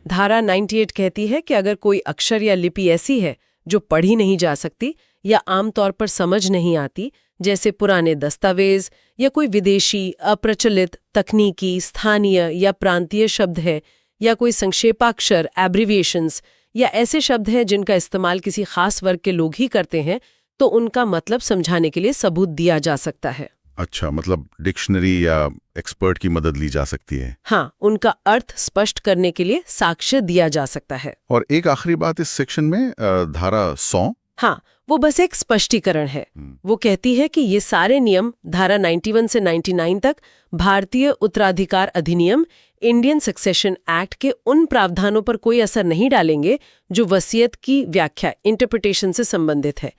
धारा 98 कहती है कि अगर कोई अक्षर या लिपि ऐसी है जो पढ़ी नहीं जा सकती या आमतौर पर समझ नहीं आती, जैसे पुराने दस्तावेज या कोई विदेशी, अप्रचलित, तकनीकी, स्थानीय या प्रांतीय शब्द है, या कोई संक्षेपाक्षर, एब्रिविएशंस, या ऐसे शब्द हैं जिनका इस्तेमाल किसी खास वर्ग के लोग ही करते हैं, तो उनका मतलब समझाने के लिए सबूत दिया जा सकता है। अच्छा, मतलब डिक्शनरी या एक्सपर्ट की मदद ली जा सकती है। हाँ, उनका अर्थ स्पष्ट करने के लिए साक्ष्य दिया जा सकता है। और एक आखिरी बात इस सेक्शन में, धारा 100। हाँ, वो बस एक स्पष्टीकरण है। वो कहती है कि ये सारे नियम धारा 91 से 99 तक भारतीय उत्तराधिकार अधिनियम इंडियन सक्सेशन एक्ट के उन प्रावधानों पर कोई असर नहीं डालेंगे जो वसीयत की व्याख्या इंटरप्रिटेशन से संबंधित है।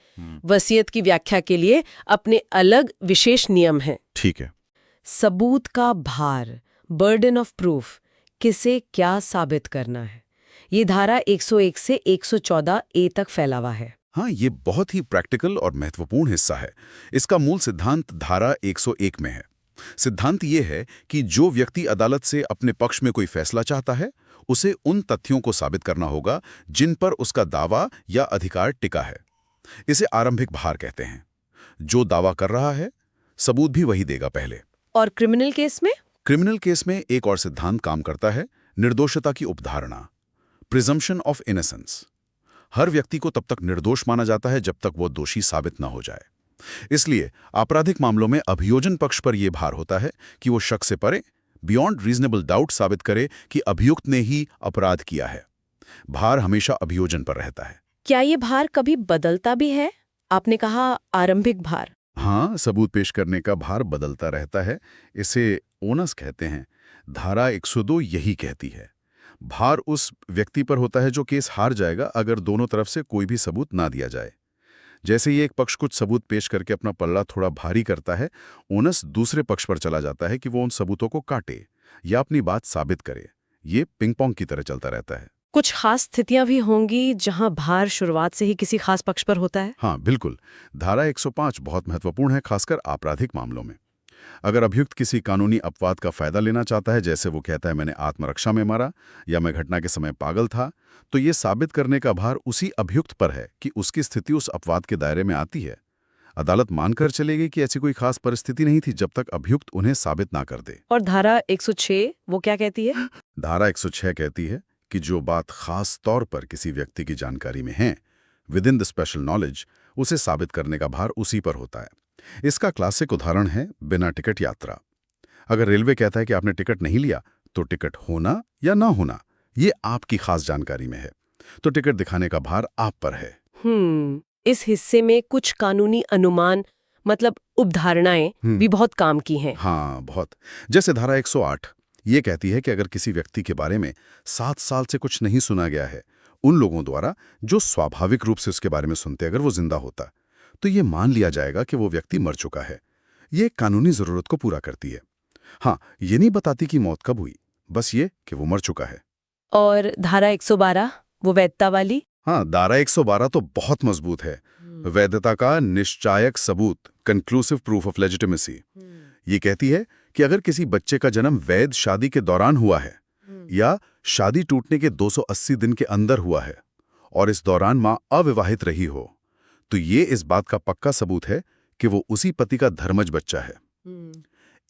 वसीयत की व्याख्या के लिए अपने अलग विशेष नियम हैं। ठीक है। सबूत का भार, बर्डन ऑफ प्रूफ, किसे क्या साबित करना है, ये धारा 101 से 114 ए तक फैला हुआ है। हाँ, ये बहुत ही प्रैक्टिकल और महत्वपूर्ण हिस्सा है। इसका मूल सिद्धांत धारा 101 में है। सिद्धांत ये है कि जो व्यक्ति अदालत से अपने पक्ष में कोई फैसला चाहता है, उसे उन तथ्यों को साबित करना होगा जिन पर उसका दावा या अधिकार टिका है। इसे आरंभिक भार कहते हैं। जो दावा कर रहा है, सबूत भी वही देगा पहले। और क्रिमिनल केस में? क्रिमिनल केस में एक और सिद्धांत काम करता है, निर्दोषता की उपधारणा, प्रिजम्पशन ऑफ इनोसेंस। हर व्यक्ति को तब तक निर्दोष माना जाता है जब तक वो दोषी साबित न हो जाए। इसलिए आपराधिक मामलों में अभियोजन पक्ष पर यह भार होता है कि वो शक से परे, बियॉन्ड रीजनेबल डाउट साबित करे कि अभियुक्त ने ही अपराध किया है। भार हमेशा अभियोजन पर रहता है। क्या ये भार कभी बदलता भी है? आपने कहा आरंभिक भार। हाँ, सबूत पेश करने का भार बदलता रहता है। इसे ओनस कहते हैं। धारा 102 यही कहती है। भार उस व्यक्ति पर होता है जो केस हार जाएगा अगर दोनों तरफ से कोई भी सबूत ना दिया जाए। जैसे ही एक पक्ष कुछ सबूत पेश करके अपना पल्ला थोड़ा भारी करता है, ओनस दूसरे पक्ष पर चला जाता है कि वो उन सबूतों को काटे या अपनी बात साबित करे। ये पिंग पोंग की तरह चलता रहता है। कुछ खास स्थितियां भी होंगी जहां भार शुरुआत से ही किसी खास पक्ष पर होता है? हाँ, बिल्कुल। धारा 105 बहुत महत्वपूर्ण है, खासकर आपराधिक मामलों में। अगर अभियुक्त किसी कानूनी अपवाद का फायदा लेना चाहता है, जैसे वो कहता है मैंने आत्मरक्षा में मारा या मैं घटना के समय पागल था, तो ये साबित करने का भार उसी अभियुक्त पर है कि उसकी स्थिति उस अपवाद के दायरे में आती है। अदालत मानकर चलेगी कि ऐसी कोई खास परिस्थिति नहीं थी जब तक अभियुक्त उन्हें साबित ना कर दे। और धारा 106 वो क्या कहती है? धारा 106 कहती है कि जो बात खास तौर पर किसी व्यक्ति की जानकारी में है, with in the special knowledge, उसे साबित करने का भार उसी पर होता है। इसका क्लासिक उदाहरण है बिना टिकट यात्रा। अगर रेलवे कहता है कि आपने टिकट नहीं लिया, तो टिकट होना या ना होना ये आपकी खास जानकारी में है, तो टिकट दिखाने का भार आप पर है। इस हिस्से में कुछ कानूनी अनुमान मतलब उपधारणाएं भी बहुत काम की हैं। हाँ, बहुत। जैसे धारा 108 ये कहती है कि अगर किसी व्यक्ति के बारे में 7 साल से कुछ नहीं सुना गया है उन लोगों द्वारा जो स्वाभाविक रूप से उसके बारे में सुनते, अगर वो जिंदा होता, तो ये मान लिया जाएगा कि वो व्यक्ति मर चुका है। ये कानूनी जरूरत को पूरा करती है। हाँ, ये नहीं बताती कि मौत कब हुई, बस ये कि वो मर चुका है। और धारा 112 वो वैधता वाली? हाँ, धारा 112 तो बहुत मजबूत है। वैधता का निश्चायक सबूत, कंक्लूसिव प्रूफ ऑफ लेजिटिमेसी। ये कहती है कि अगर किसी बच्चे का जन्म वैध शादी के दौरान हुआ है या शादी टूटने के 280 दिन के अंदर हुआ है और इस दौरान मां अविवाहित रही हो, तो ये इस बात का पक्का सबूत है कि वो उसी पति का धर्मज बच्चा है।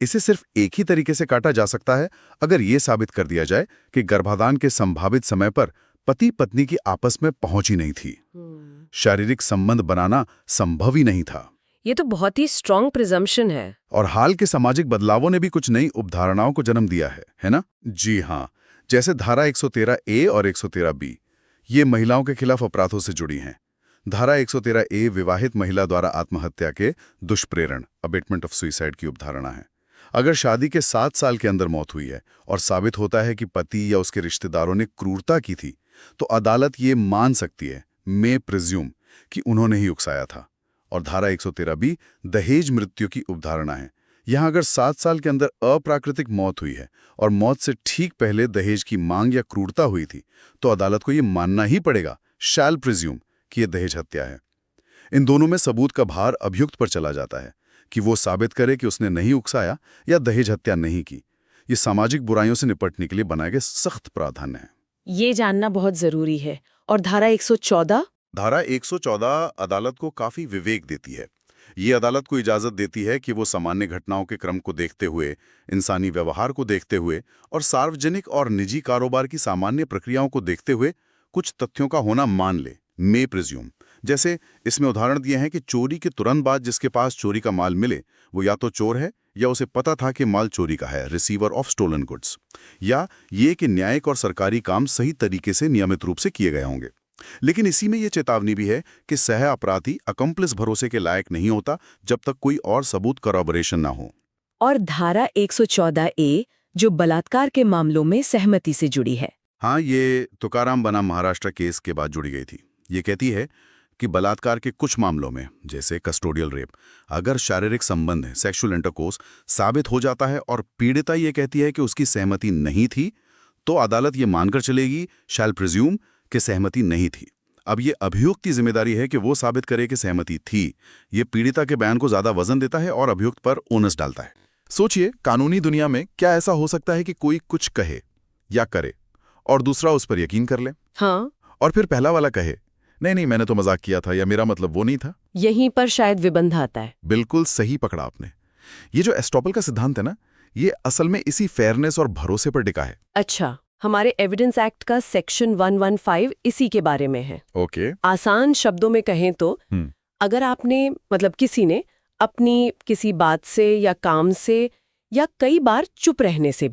इसे सिर्फ एक ही तरीके से काटा जा सकता है अगर ये साबित कर दिया जाए कि गर्भाधान के संभावित समय पर पति पत्नी की आपस में पहुंच ही नहीं थी। शारीरिक संबंध बनाना संभव ही नहीं था। ये तो बहुत ही स्ट्रॉन्ग प्रिजम्पशन है। और हाल के सामाजिक बदलावों ने भी कुछ नई उपधारणाओं को जन्म दिया है ना? जी हाँ, जैसे धारा 113 ए और 113 बी, ये महिलाओं के खिलाफ अपराधों से जुड़ी हैं। धारा 113 ए विवाहित महिला द्वारा आत्महत्या के दुष्प्रेरण, अबेटमेंट ऑफ सुइसाइड की उपधारणा है। अगर शादी के 7 साल के अंदर मौत हुई है और साबित होता है कि पति या उसके रिश्तेदारों ने क्रूरता की थी, तो अदालत ये मान सकती है, मे प्रिज्यूम, कि उन्होंने ही उकसाया था। और धारा 113 भी दहेज मृत्यु की उपधारणा है। यहां अगर 7 साल के अंदर अप्राकृतिक मौत हुई है और मौत से ठीक पहले दहेज की मांग या क्रूरता हुई थी, तो अदालत को यह मानना ही पड़ेगा, शैल प्रिज्यूम, कि यह दहेज हत्या है। इन दोनों में सबूत का भार अभियुक्त पर चला जाता है कि वो साबित करे कि उसने नहीं उकसाया या दहेज हत्या नहीं की। ये सामाजिक बुराइयों से निपटने के लिए बनाए गए सख्त प्रावधान है। ये जानना बहुत जरूरी है। और धारा 114? धारा 114 अदालत को काफी विवेक देती है। ये अदालत को इजाजत देती है कि वो सामान्य घटनाओं के क्रम को देखते हुए, इंसानी व्यवहार को देखते हुए और सार्वजनिक और निजी कारोबार की सामान्य प्रक्रियाओं को देखते हुए कुछ तथ्यों का होना मान ले, मे प्रिज्यूम। जैसे इसमें उदाहरण दिए हैं कि चोरी के तुरंत बाद जिसके पास चोरी का माल मिले वो या तो चोर है या उसे पता था कि माल चोरी का है, रिसीवर ऑफ स्टोलन गुड्स, या ये कि न्यायिक और सरकारी काम सही तरीके से नियमित रूप से किए गए होंगे। लेकिन इसी में यह चेतावनी भी है कि सह अपराधी अकम्प्लिस भरोसे के लायक नहीं होता जब तक कोई और सबूत करॉबोरेशन ना हो। और धारा 114 ए जो बलात्कार के मामलों में सहमति से जुड़ी है। हाँ, ये तुकाराम बनाम महाराष्ट्र केस के बाद जुड़ी गई थी। ये कहती है कि बलात्कार के कुछ मामलों में, जैसे कस्टोडियल रेप, अगर शारीरिक संबंध है, सेक्सुअल इंटरकोर्स साबित हो जाता है और पीड़िता ये कहती है कि उसकी सहमति नहीं थी, तो अदालत ये मानकर चलेगी, शैल प्रिज्यूम, कि सहमति नहीं थी। अब ये अभियुक्त की जिम्मेदारी है कि वो साबित करे कि सहमति थी। ये पीड़िता के बयान को ज्यादा वजन देता है और अभियुक्त पर ओनस डालता है। सोचिए, कानूनी दुनिया में क्या ऐसा हो सकता है कि कोई कुछ कहे या करे और दूसरा उस पर यकीन कर ले, हाँ, और फिर पहला वाला कहे नहीं, मैंने तो मजाक किया था या मेरा मतलब वो नहीं था। यहीं पर शायद विबंध आता है। बिल्कुल सही पकड़ा आपने। ये जो एस्टॉपल का सिद्धांत है ना, ये असल में इसी फेयरनेस और भरोसे पर टिका है। अच्छा, हमारे एविडेंस एक्ट का सेक्शन 115 इसी के बारे में है। ओके। आसान शब्दों में कहें तो अगर आपने किसी ने अपनी किसी बात से या काम से या कई बार चुप रहने से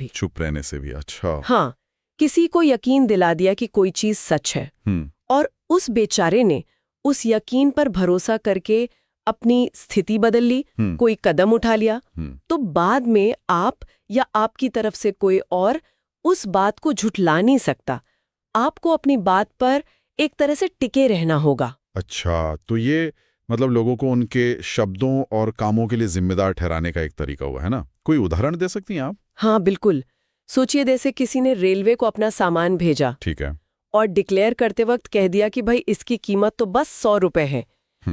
भी अच्छा। हाँ, किसी को यकीन दिला दिया कि कोई चीज सच है और उस बेचारे ने उस यकीन पर भरोसा करके अपनी स्थिति बदल ली, कोई कदम उठा लिया, तो बाद में आप या आपकी तरफ से कोई और उस बात को झुठला नहीं सकता। आपको अपनी बात पर एक तरह से टिके रहना होगा। अच्छा, तो ये मतलब लोगों को उनके शब्दों और कामों के लिए जिम्मेदार ठहराने का एक तरीका हुआ है ना। कोई उदाहरण दे सकती हैं आप? हाँ, बिल्कुल। सोचिए, जैसे किसी ने रेलवे को अपना सामान भेजा, ठीक है, और डिक्लेयर करते वक्त कह दिया कि भाई इसकी कीमत तो बस 100 रुपए है,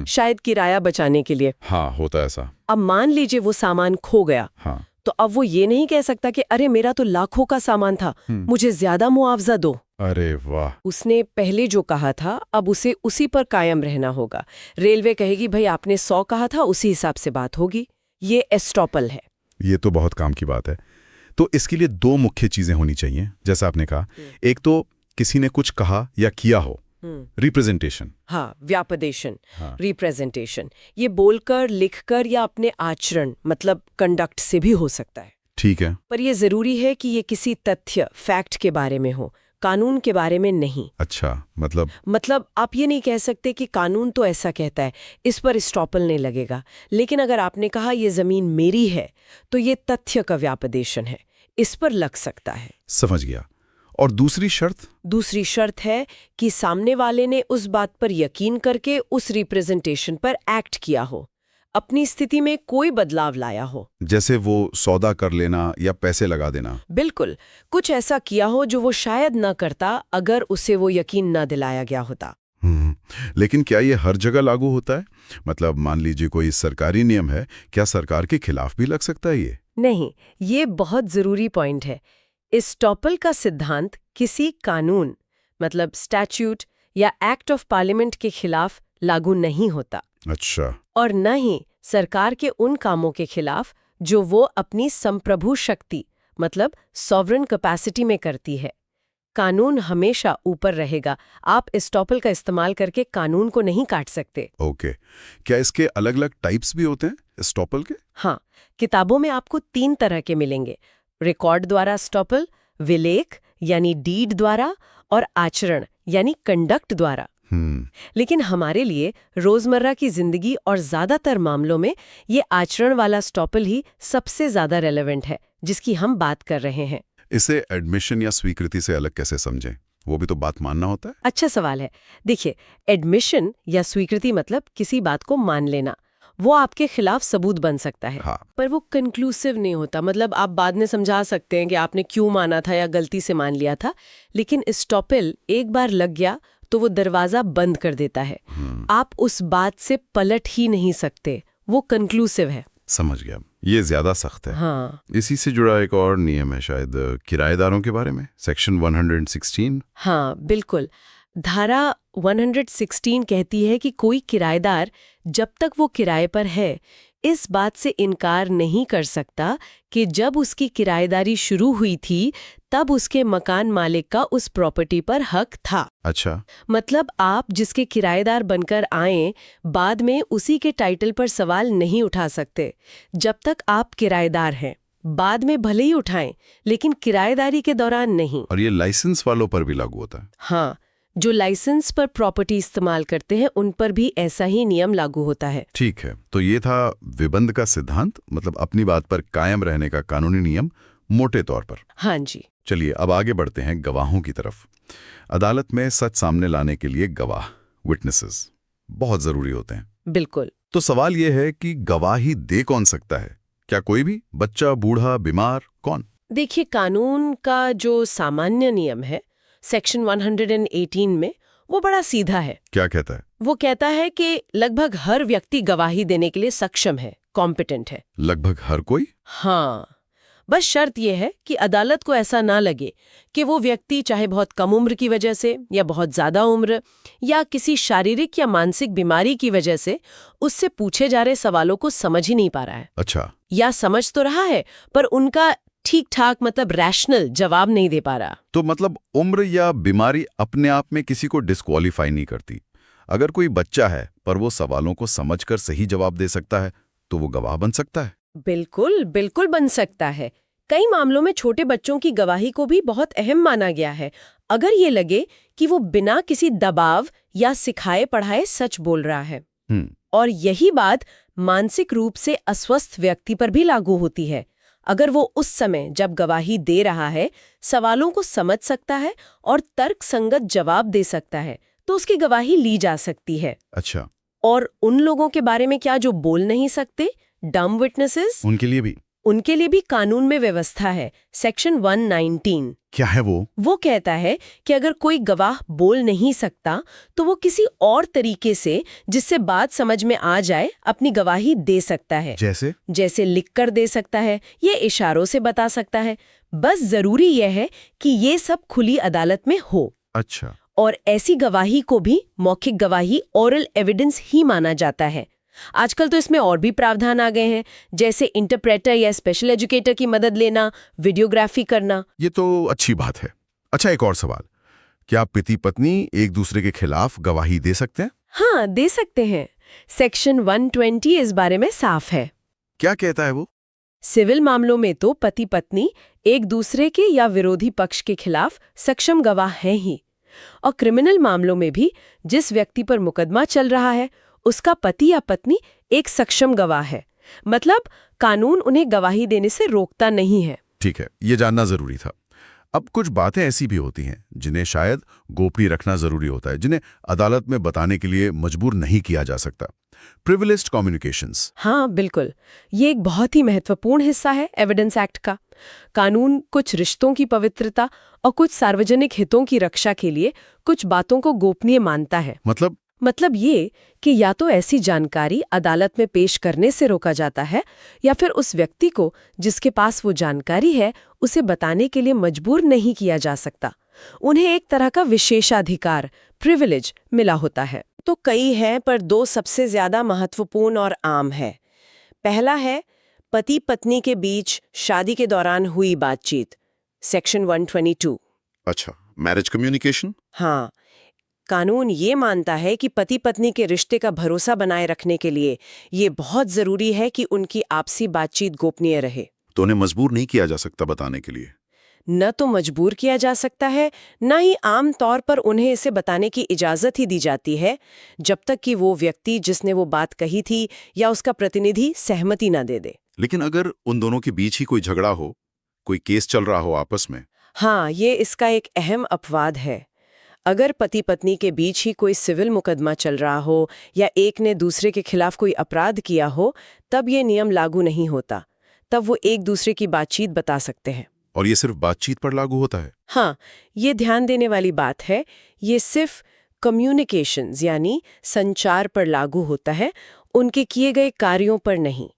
शायद किराया बचाने के लिए। हाँ, होता है ऐसा। अब मान लीजिए वो सामान खो गया, हाँ, तो अब वो ये नहीं कह सकता कि अरे मेरा तो लाखों का सामान था, मुझे ज्यादा मुआवजा दो। अरे वाह। उसने पहले जो कहा था अब उसे उसी पर कायम रहना होगा। रेलवे कहेगी भाई आपने 100 कहा था, उसी हिसाब से बात होगी। ये एस्टॉपल है। ये तो बहुत काम की बात है। तो इसके लिए दो मुख्य चीजें होनी चाहिए, जैसा आपने कहा। एक तो किसी ने कुछ कहा या किया हो, रिप्रेजेंटेशन। हाँ, व्यापदेशन, हाँ। रिप्रेजेंटेशन। ये बोलकर, लिखकर या अपने आचरण कंडक्ट से भी हो सकता है। ठीक है। पर यह जरूरी है कि ये किसी तथ्य, फैक्ट के बारे में हो, कानून के बारे में नहीं। अच्छा, मतलब आप ये नहीं कह सकते कि कानून तो ऐसा कहता है, इस पर एस्टॉपल नहीं लगेगा। लेकिन अगर आपने कहा ये जमीन मेरी है, तो ये तथ्य का व्यापदेशन है, इस पर लग सकता है। समझ गया। और दूसरी शर्त है कि सामने वाले ने उस बात पर यकीन करके उस रिप्रेजेंटेशन पर एक्ट किया हो, अपनी स्थिति में कोई बदलाव लाया हो। जैसे वो सौदा कर लेना या पैसे लगा देना। बिल्कुल, कुछ ऐसा किया हो जो वो शायद न करता अगर उसे वो यकीन न दिलाया गया होता। लेकिन क्या ये हर जगह लागू होता है? मतलब मान लीजिए कोई सरकारी नियम है, क्या सरकार के खिलाफ भी लग सकता है ये? नहीं, ये बहुत जरूरी पॉइंट है। एस्टॉपल का सिद्धांत किसी कानून स्टैट्यूट या एक्ट ऑफ पार्लियामेंट के खिलाफ लागू नहीं होता। अच्छा। और न ही सरकार के उन कामों के खिलाफ जो वो अपनी संप्रभु शक्ति सॉवरेन कैपेसिटी में करती है। कानून हमेशा ऊपर रहेगा। आप एस्टॉपल का इस्तेमाल करके कानून को नहीं काट सकते। ओके। क्या इसके अलग-अलग टाइप्स भी होते हैं एस्टॉपल के? हाँ, किताबों में आपको 3 तरह के मिलेंगे: रिकॉर्ड द्वारा एस्टॉपल, विलेख यानी डीड द्वारा, और आचरण यानी कंडक्ट द्वारा। लेकिन हमारे लिए रोजमर्रा की जिंदगी और ज्यादातर मामलों में ये आचरण वाला एस्टॉपल ही सबसे ज्यादा रेलेवेंट है, जिसकी हम बात कर रहे हैं। इसे एडमिशन या स्वीकृति से अलग कैसे समझें? वो भी तो बात मानना होता है। अच्छा सवाल है। देखिए, एडमिशन या स्वीकृति किसी बात को मान लेना, वो आपके खिलाफ सबूत बन सकता है। हाँ। पर वो कंक्लूसिव नहीं होता। आप बाद में समझा सकते हैं कि आपने क्यों माना था या गलती से मान लिया था। लेकिन एस्टॉपल एक बार लग गया तो वो दरवाजा बंद कर देता है। आप उस बात से पलट ही नहीं सकते, वो कंक्लूसिव है। समझ गया, ये ज्यादा सख्त है। हाँ। इसी से जुड़ा एक और नियम है शायद किराएदारों के बारे में, सेक्शन 116। हाँ बिल्कुल, धारा 116 कहती है कि कोई किराएदार जब तक वो किराए पर है इस बात से इनकार नहीं कर सकता कि जब उसकी किराएदारी शुरू हुई थी तब उसके मकान मालिक का उस प्रॉपर्टी पर हक था। अच्छा। आप जिसके किराएदार बनकर आए बाद में उसी के टाइटल पर सवाल नहीं उठा सकते जब तक आप किराएदार हैं। बाद में भले ही उठाएं, लेकिन किराएदारी के दौरान नहीं। और ये लाइसेंस वालों पर भी लागू होता है? हाँ, जो लाइसेंस पर प्रॉपर्टी इस्तेमाल करते हैं उन पर भी ऐसा ही नियम लागू होता है। ठीक है, तो ये था विबंध का सिद्धांत, अपनी बात पर कायम रहने का कानूनी नियम मोटे तौर पर। हाँ जी। चलिए अब आगे बढ़ते हैं गवाहों की तरफ। अदालत में सच सामने लाने के लिए गवाह, विटनेसेस, बहुत जरूरी होते हैं। बिल्कुल। तो सवाल यह है कि गवाही दे कौन सकता है? क्या कोई भी? बच्चा, बूढ़ा, बीमार, कौन? देखिए, कानून का जो सामान्य नियम है सेक्शन 118 में, वो बड़ा सीधा है। क्या कहता है? वो कहता है कि लगभग हर व्यक्ति गवाही देने के लिए सक्षम है, कॉम्पिटेंट है। लगभग हर कोई? हाँ, बस शर्त यह है कि अदालत को ऐसा ना लगे कि वो व्यक्ति चाहे बहुत कम उम्र की वजह से या बहुत ज्यादा उम्र या किसी शारीरिक या मानसिक बीमारी की वजह से उससे पूछे जा रहे सवालों को समझ ही नहीं पा रहा है। अच्छा। या समझ तो रहा है पर उनका ठीक ठाक मतलब रैशनल जवाब नहीं दे पा रहा। तो मतलब उम्र या बीमारी अपने आप में किसी को डिस्क्वालीफाई नहीं करती। अगर कोई बच्चा है पर वो सवालों को समझकर सही जवाब दे सकता है तो वो गवाह बन सकता है। बिल्कुल बिल्कुल बन सकता है। कई मामलों में छोटे बच्चों की गवाही को भी बहुत अहम माना गया है, अगर ये लगे कि वो बिना किसी दबाव या सिखाए पढ़ाए सच बोल रहा है। और यही बात मानसिक रूप से अस्वस्थ व्यक्ति पर भी लागू होती है। अगर वो उस समय जब गवाही दे रहा है सवालों को समझ सकता है और तर्कसंगत जवाब दे सकता है तो उसकी गवाही ली जा सकती है। अच्छा। और उन लोगों के बारे में क्या जो बोल नहीं सकते, डम विटनेसेस, उनके लिए भी कानून में व्यवस्था है। सेक्शन 119 क्या है वो? वो कहता है कि अगर कोई गवाह बोल नहीं सकता तो वो किसी और तरीके से जिससे बात समझ में आ जाए अपनी गवाही दे सकता है। जैसे लिखकर दे सकता है या इशारों से बता सकता है। बस जरूरी यह है कि ये सब खुली अदालत में हो। अच्छा। और ऐसी गवाही को भी मौखिक गवाही, ओरल एविडेंस ही माना जाता है। आजकल तो इसमें और भी प्रावधान आ गए हैं, जैसे इंटरप्रेटर या स्पेशल एजुकेटर की मदद लेना, वीडियोग्राफी करना। ये तो अच्छी बात है। अच्छा, एक और सवाल, क्या पति पत्नी एक दूसरे के खिलाफ गवाही दे सकते हैं? हाँ, दे सकते हैं। सेक्शन 120 इस बारे में साफ है। क्या कहता है वो? सिविल मामलों में तो पति पत्नी एक दूसरे के या विरोधी पक्ष के खिलाफ सक्षम गवाह हैं ही। और क्रिमिनल मामलों में भी जिस व्यक्ति पर मुकदमा चल रहा है उसका पति या पत्नी एक सक्षम गवाह है। मतलब कानून उन्हें गवाही देने से रोकता नहीं है। ठीक है, ये जानना जरूरी था। अब कुछ बातें ऐसी भी होती हैं जिन्हें शायद गोपनीय रखना जरूरी होता है, जिन्हें अदालत में बताने के लिए मजबूर नहीं किया जा सकता। Privileged communications. हाँ बिल्कुल, ये एक बहुत ही महत्वपूर्ण हिस्सा है एविडेंस एक्ट का। कानून कुछ रिश्तों की पवित्रता और कुछ सार्वजनिक हितों की रक्षा के लिए कुछ बातों को गोपनीय मानता है। मतलब ये कि या तो ऐसी जानकारी अदालत में पेश करने से रोका जाता है या फिर उस व्यक्ति को जिसके पास वो जानकारी है उसे बताने के लिए मजबूर नहीं किया जा सकता। उन्हें एक तरह का विशेषाधिकार, प्रिविलेज मिला होता है। तो कई हैं पर दो सबसे ज्यादा महत्वपूर्ण और आम है। पहला है पति पत्नी के बीच शादी के दौरान हुई बातचीत, सेक्शन 122। अच्छा, मैरिज कम्युनिकेशन। हाँ, कानून ये मानता है कि पति पत्नी के रिश्ते का भरोसा बनाए रखने के लिए ये बहुत जरूरी है कि उनकी आपसी बातचीत गोपनीय रहे। तो उन्हें मजबूर नहीं किया जा सकता बताने के लिए? न तो मजबूर किया जा सकता है, न ही आम तौर पर उन्हें इसे बताने की इजाजत ही दी जाती है, जब तक कि वो व्यक्ति जिसने वो बात कही थी या उसका प्रतिनिधि सहमति न दे दे। लेकिन अगर उन दोनों के बीच ही कोई झगड़ा हो, कोई केस चल रहा हो आपस में? हाँ, ये इसका एक अहम अपवाद है। अगर पति पत्नी के बीच ही कोई सिविल मुकदमा चल रहा हो या एक ने दूसरे के खिलाफ कोई अपराध किया हो, तब ये नियम लागू नहीं होता। तब वो एक दूसरे की बातचीत बता सकते हैं। और ये सिर्फ बातचीत पर लागू होता है? हाँ, ये ध्यान देने वाली बात है, ये सिर्फ कम्युनिकेशंस यानी संचार पर लागू होता है, उनके किए गए कार्यों पर नहीं।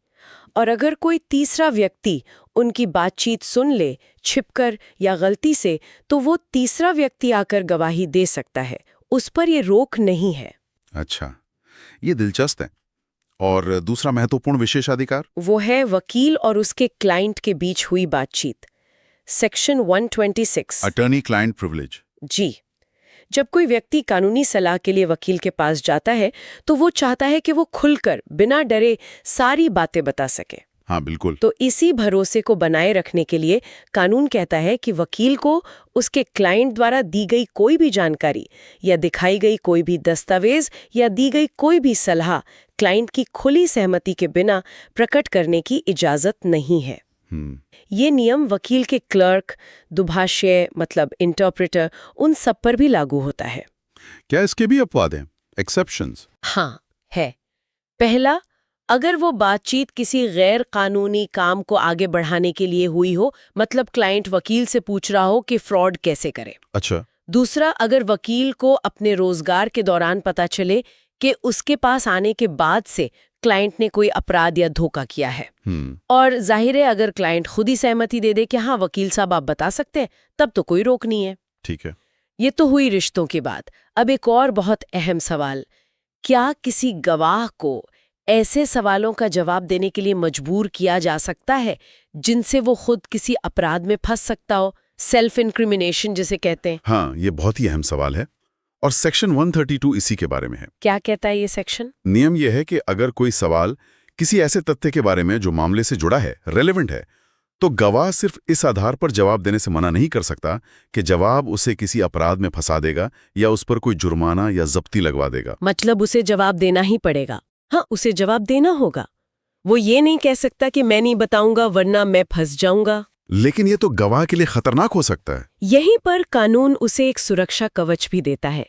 और अगर कोई तीसरा व्यक्ति उनकी बातचीत सुन ले, छिपकर या गलती से, तो वो तीसरा व्यक्ति आकर गवाही दे सकता है, उस पर ये रोक नहीं है। अच्छा, ये दिलचस्प है। और दूसरा महत्वपूर्ण विशेषाधिकार? वो है वकील और उसके क्लाइंट के बीच हुई बातचीत, सेक्शन 126। Attorney client privilege. जी, जब कोई व्यक्ति कानूनी सलाह के लिए वकील के पास जाता है तो वो चाहता है कि वो खुलकर बिना डरे सारी बातें बता सके। हाँ बिल्कुल। तो इसी भरोसे को बनाए रखने के लिए कानून कहता है कि वकील को उसके क्लाइंट द्वारा दी गई कोई भी जानकारी या दिखाई गई कोई भी दस्तावेज या दी गई कोई भी सलाह क्लाइंट की खुली सहमति के बिना प्रकट करने की इजाजत नहीं है। ये नियम वकील के क्लर्क, दुभाषिय मतलब इंटरप्रेटर, उन सब पर भी लागू होता है। क्या इसके भी अपवाद हैं, एक्सेप्शंस? हाँ, है। पहला, अगर वो बातचीत किसी गैर कानूनी काम को आगे बढ़ाने के लिए हुई हो, मतलब क्लाइंट वकील से पूछ रहा हो कि फ्रॉड कैसे करे। अच्छा। दूसरा, अगर वकील को अपने रोजगार के दौरान पता चले कि उसके पास आने के बाद से क्लाइंट ने कोई अपराध या धोखा किया है। और जाहिर है अगर क्लाइंट खुद ही सहमति दे दे कि हाँ वकील साहब आप बता सकते हैं, तब तो कोई रोक नहीं है। ठीक है। ये तो हुई रिश्तों की बात। अब एक और बहुत अहम सवाल, क्या किसी गवाह को ऐसे सवालों का जवाब देने के लिए मजबूर किया जा सकता है जिनसे वो खुद किसी अपराध में फंस सकता हो? सेल्फ इंक्रिमिनेशन जिसे कहते हैं। हाँ, ये बहुत ही अहम सवाल है और सेक्शन 132 इसी के बारे में है। क्या कहता है ये सेक्शन? नियम यह है कि अगर कोई सवाल किसी ऐसे तथ्य के बारे में जो मामले से जुड़ा है, रेलेवेंट है, तो गवाह सिर्फ इस आधार पर जवाब देने से मना नहीं कर सकता कि जवाब उसे किसी अपराध में फंसा देगा या उस पर कोई जुर्माना या जब्ती लगवा देगा। मतलब उसे जवाब देना ही पड़ेगा। हाँ, उसे जवाब देना होगा। वो ये नहीं कह सकता कि मैं नहीं बताऊंगा वरना मैं फंस जाऊंगा। लेकिन ये तो गवाह के लिए खतरनाक हो सकता है। यहीं पर कानून उसे एक सुरक्षा कवच भी देता है।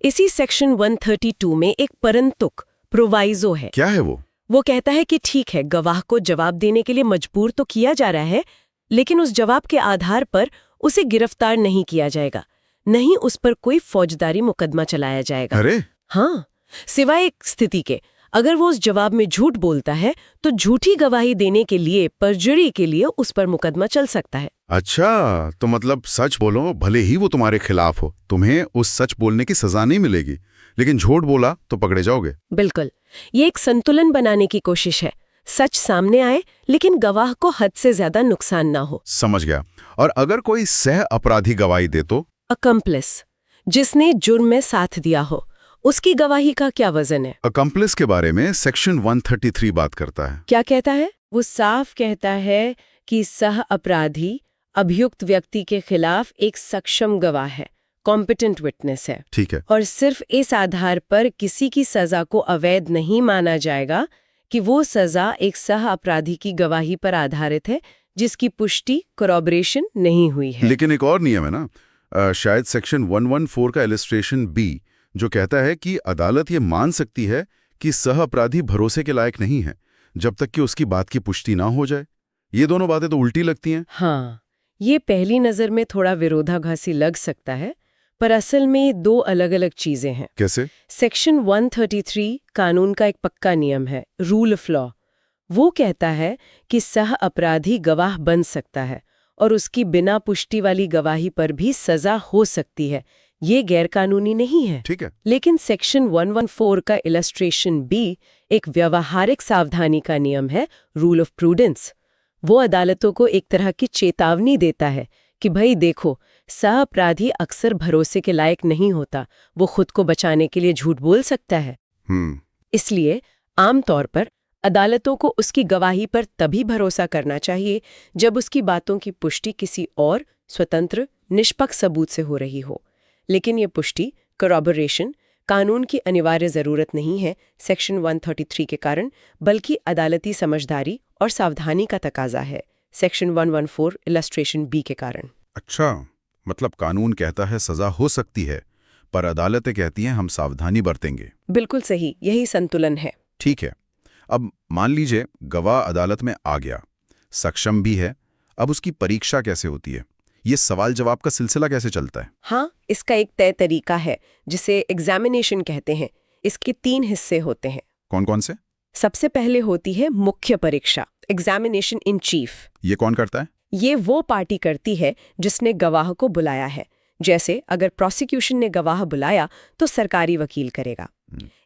इसी सेक्शन 132 में एक परंतुक प्रोवाइजो है। क्या है वो? वो कहता है कि ठीक है, गवाह को जवाब देने के लिए मजबूर तो किया जा रहा है, लेकिन उस जवाब के आधार पर उसे गिरफ्तार नहीं किया जाएगा, नहीं उस पर कोई फौजदारी मुकदमा चलाया जाएगा। अरे हाँ, सिवाय एक स्थिति के, अगर वो उस जवाब में झूठ बोलता है तो झूठी गवाही देने के लिए, परजुरी के लिए उस पर मुकदमा चल सकता है। अच्छा, तो मतलब सच बोलो भले ही वो तुम्हारे खिलाफ हो, तुम्हें उस सच बोलने की सजा नहीं मिलेगी, लेकिन झूठ बोला तो पकड़े जाओगे। बिल्कुल, ये एक संतुलन बनाने की कोशिश है। सच सामने आए लेकिन गवाह को हद से ज्यादा नुकसान ना हो। समझ गया। और अगर कोई सह अपराधी गवाही दे तो? अकम्प्लिस, जिसने जुर्म में साथ दिया हो, उसकी गवाही का क्या वजन है? अकम्प्लिस के बारे में सेक्शन 133 बात करता है। क्या कहता है? वो साफ कहता है कि सह अपराधी अभियुक्त व्यक्ति के खिलाफ एक सक्षम गवाह है, कॉम्पिटेंट विटनेस है। ठीक है। और सिर्फ इस आधार पर किसी की सजा को अवैध नहीं माना जाएगा कि वो सजा एक सह अपराधी की गवाही पर आधारित है जिसकी पुष्टि corroboration नहीं हुई है। लेकिन एक और नियम है ना, शायद सेक्शन 114 का इलस्ट्रेशन बी, जो कहता है कि अदालत ये मान सकती है कि सह अपराधी भरोसे के लायक नहीं है जब तक कि उसकी बात की पुष्टि ना हो जाए। ये दोनों बातें तो उल्टी लगती हैं। हाँ, ये पहली नजर में थोड़ा विरोधाभासी लग सकता है, पर असल में दो अलग-अलग चीजें हैं। कैसे? सेक्शन 133 कानून का एक पक्का नियम है, रूल ऑफ लॉ। वो कहता है कि सह अपराधी गवाह बन सकता है और उसकी बिना पुष्टि वाली गवाही पर भी सजा हो सकती है। ये गैरकानूनी नहीं है। ठीक है। लेकिन सेक्शन 114 का इलस्ट्रेशन बी एक व्यवहारिक सावधानी का नियम है, रूल ऑफ प्रूडेंस। वो अदालतों को एक तरह की चेतावनी देता है कि भाई देखो, सह अपराधी अक्सर भरोसे के लायक नहीं होता, वो खुद को बचाने के लिए झूठ बोल सकता है। इसलिए आमतौर पर अदालतों को उसकी गवाही पर तभी भरोसा करना चाहिए जब उसकी बातों की पुष्टि किसी और स्वतंत्र निष्पक्ष सबूत से हो रही हो। लेकिन ये पुष्टि, corroboration, कानून की अनिवार्य जरूरत नहीं है सेक्शन 133 के कारण, बल्कि अदालती समझदारी और सावधानी का तकाजा है सेक्शन 114 इलस्ट्रेशन बी के कारण। अच्छा, मतलब कानून कहता है सजा हो सकती है, पर अदालतें कहती हैं हम सावधानी बरतेंगे। बिल्कुल सही, यही संतुलन है। ठीक है। अब मान लीजिए गवाह अदालत में आ गया, सक्षम भी है, अब उसकी परीक्षा कैसे होती है? ये सवाल जवाब का सिलसिला कैसे चलता है? हाँ, इसका एक तय तरीका है जिसे एग्जामिनेशन कहते हैं। इसके 3 हिस्से होते हैं। कौन कौन से? सबसे पहले होती है मुख्य परीक्षा, एग्जामिनेशन इन चीफ। ये कौन करता है? ये वो पार्टी करती है जिसने गवाह को बुलाया है। जैसे अगर प्रोसिक्यूशन ने गवाह बुलाया तो सरकारी वकील करेगा।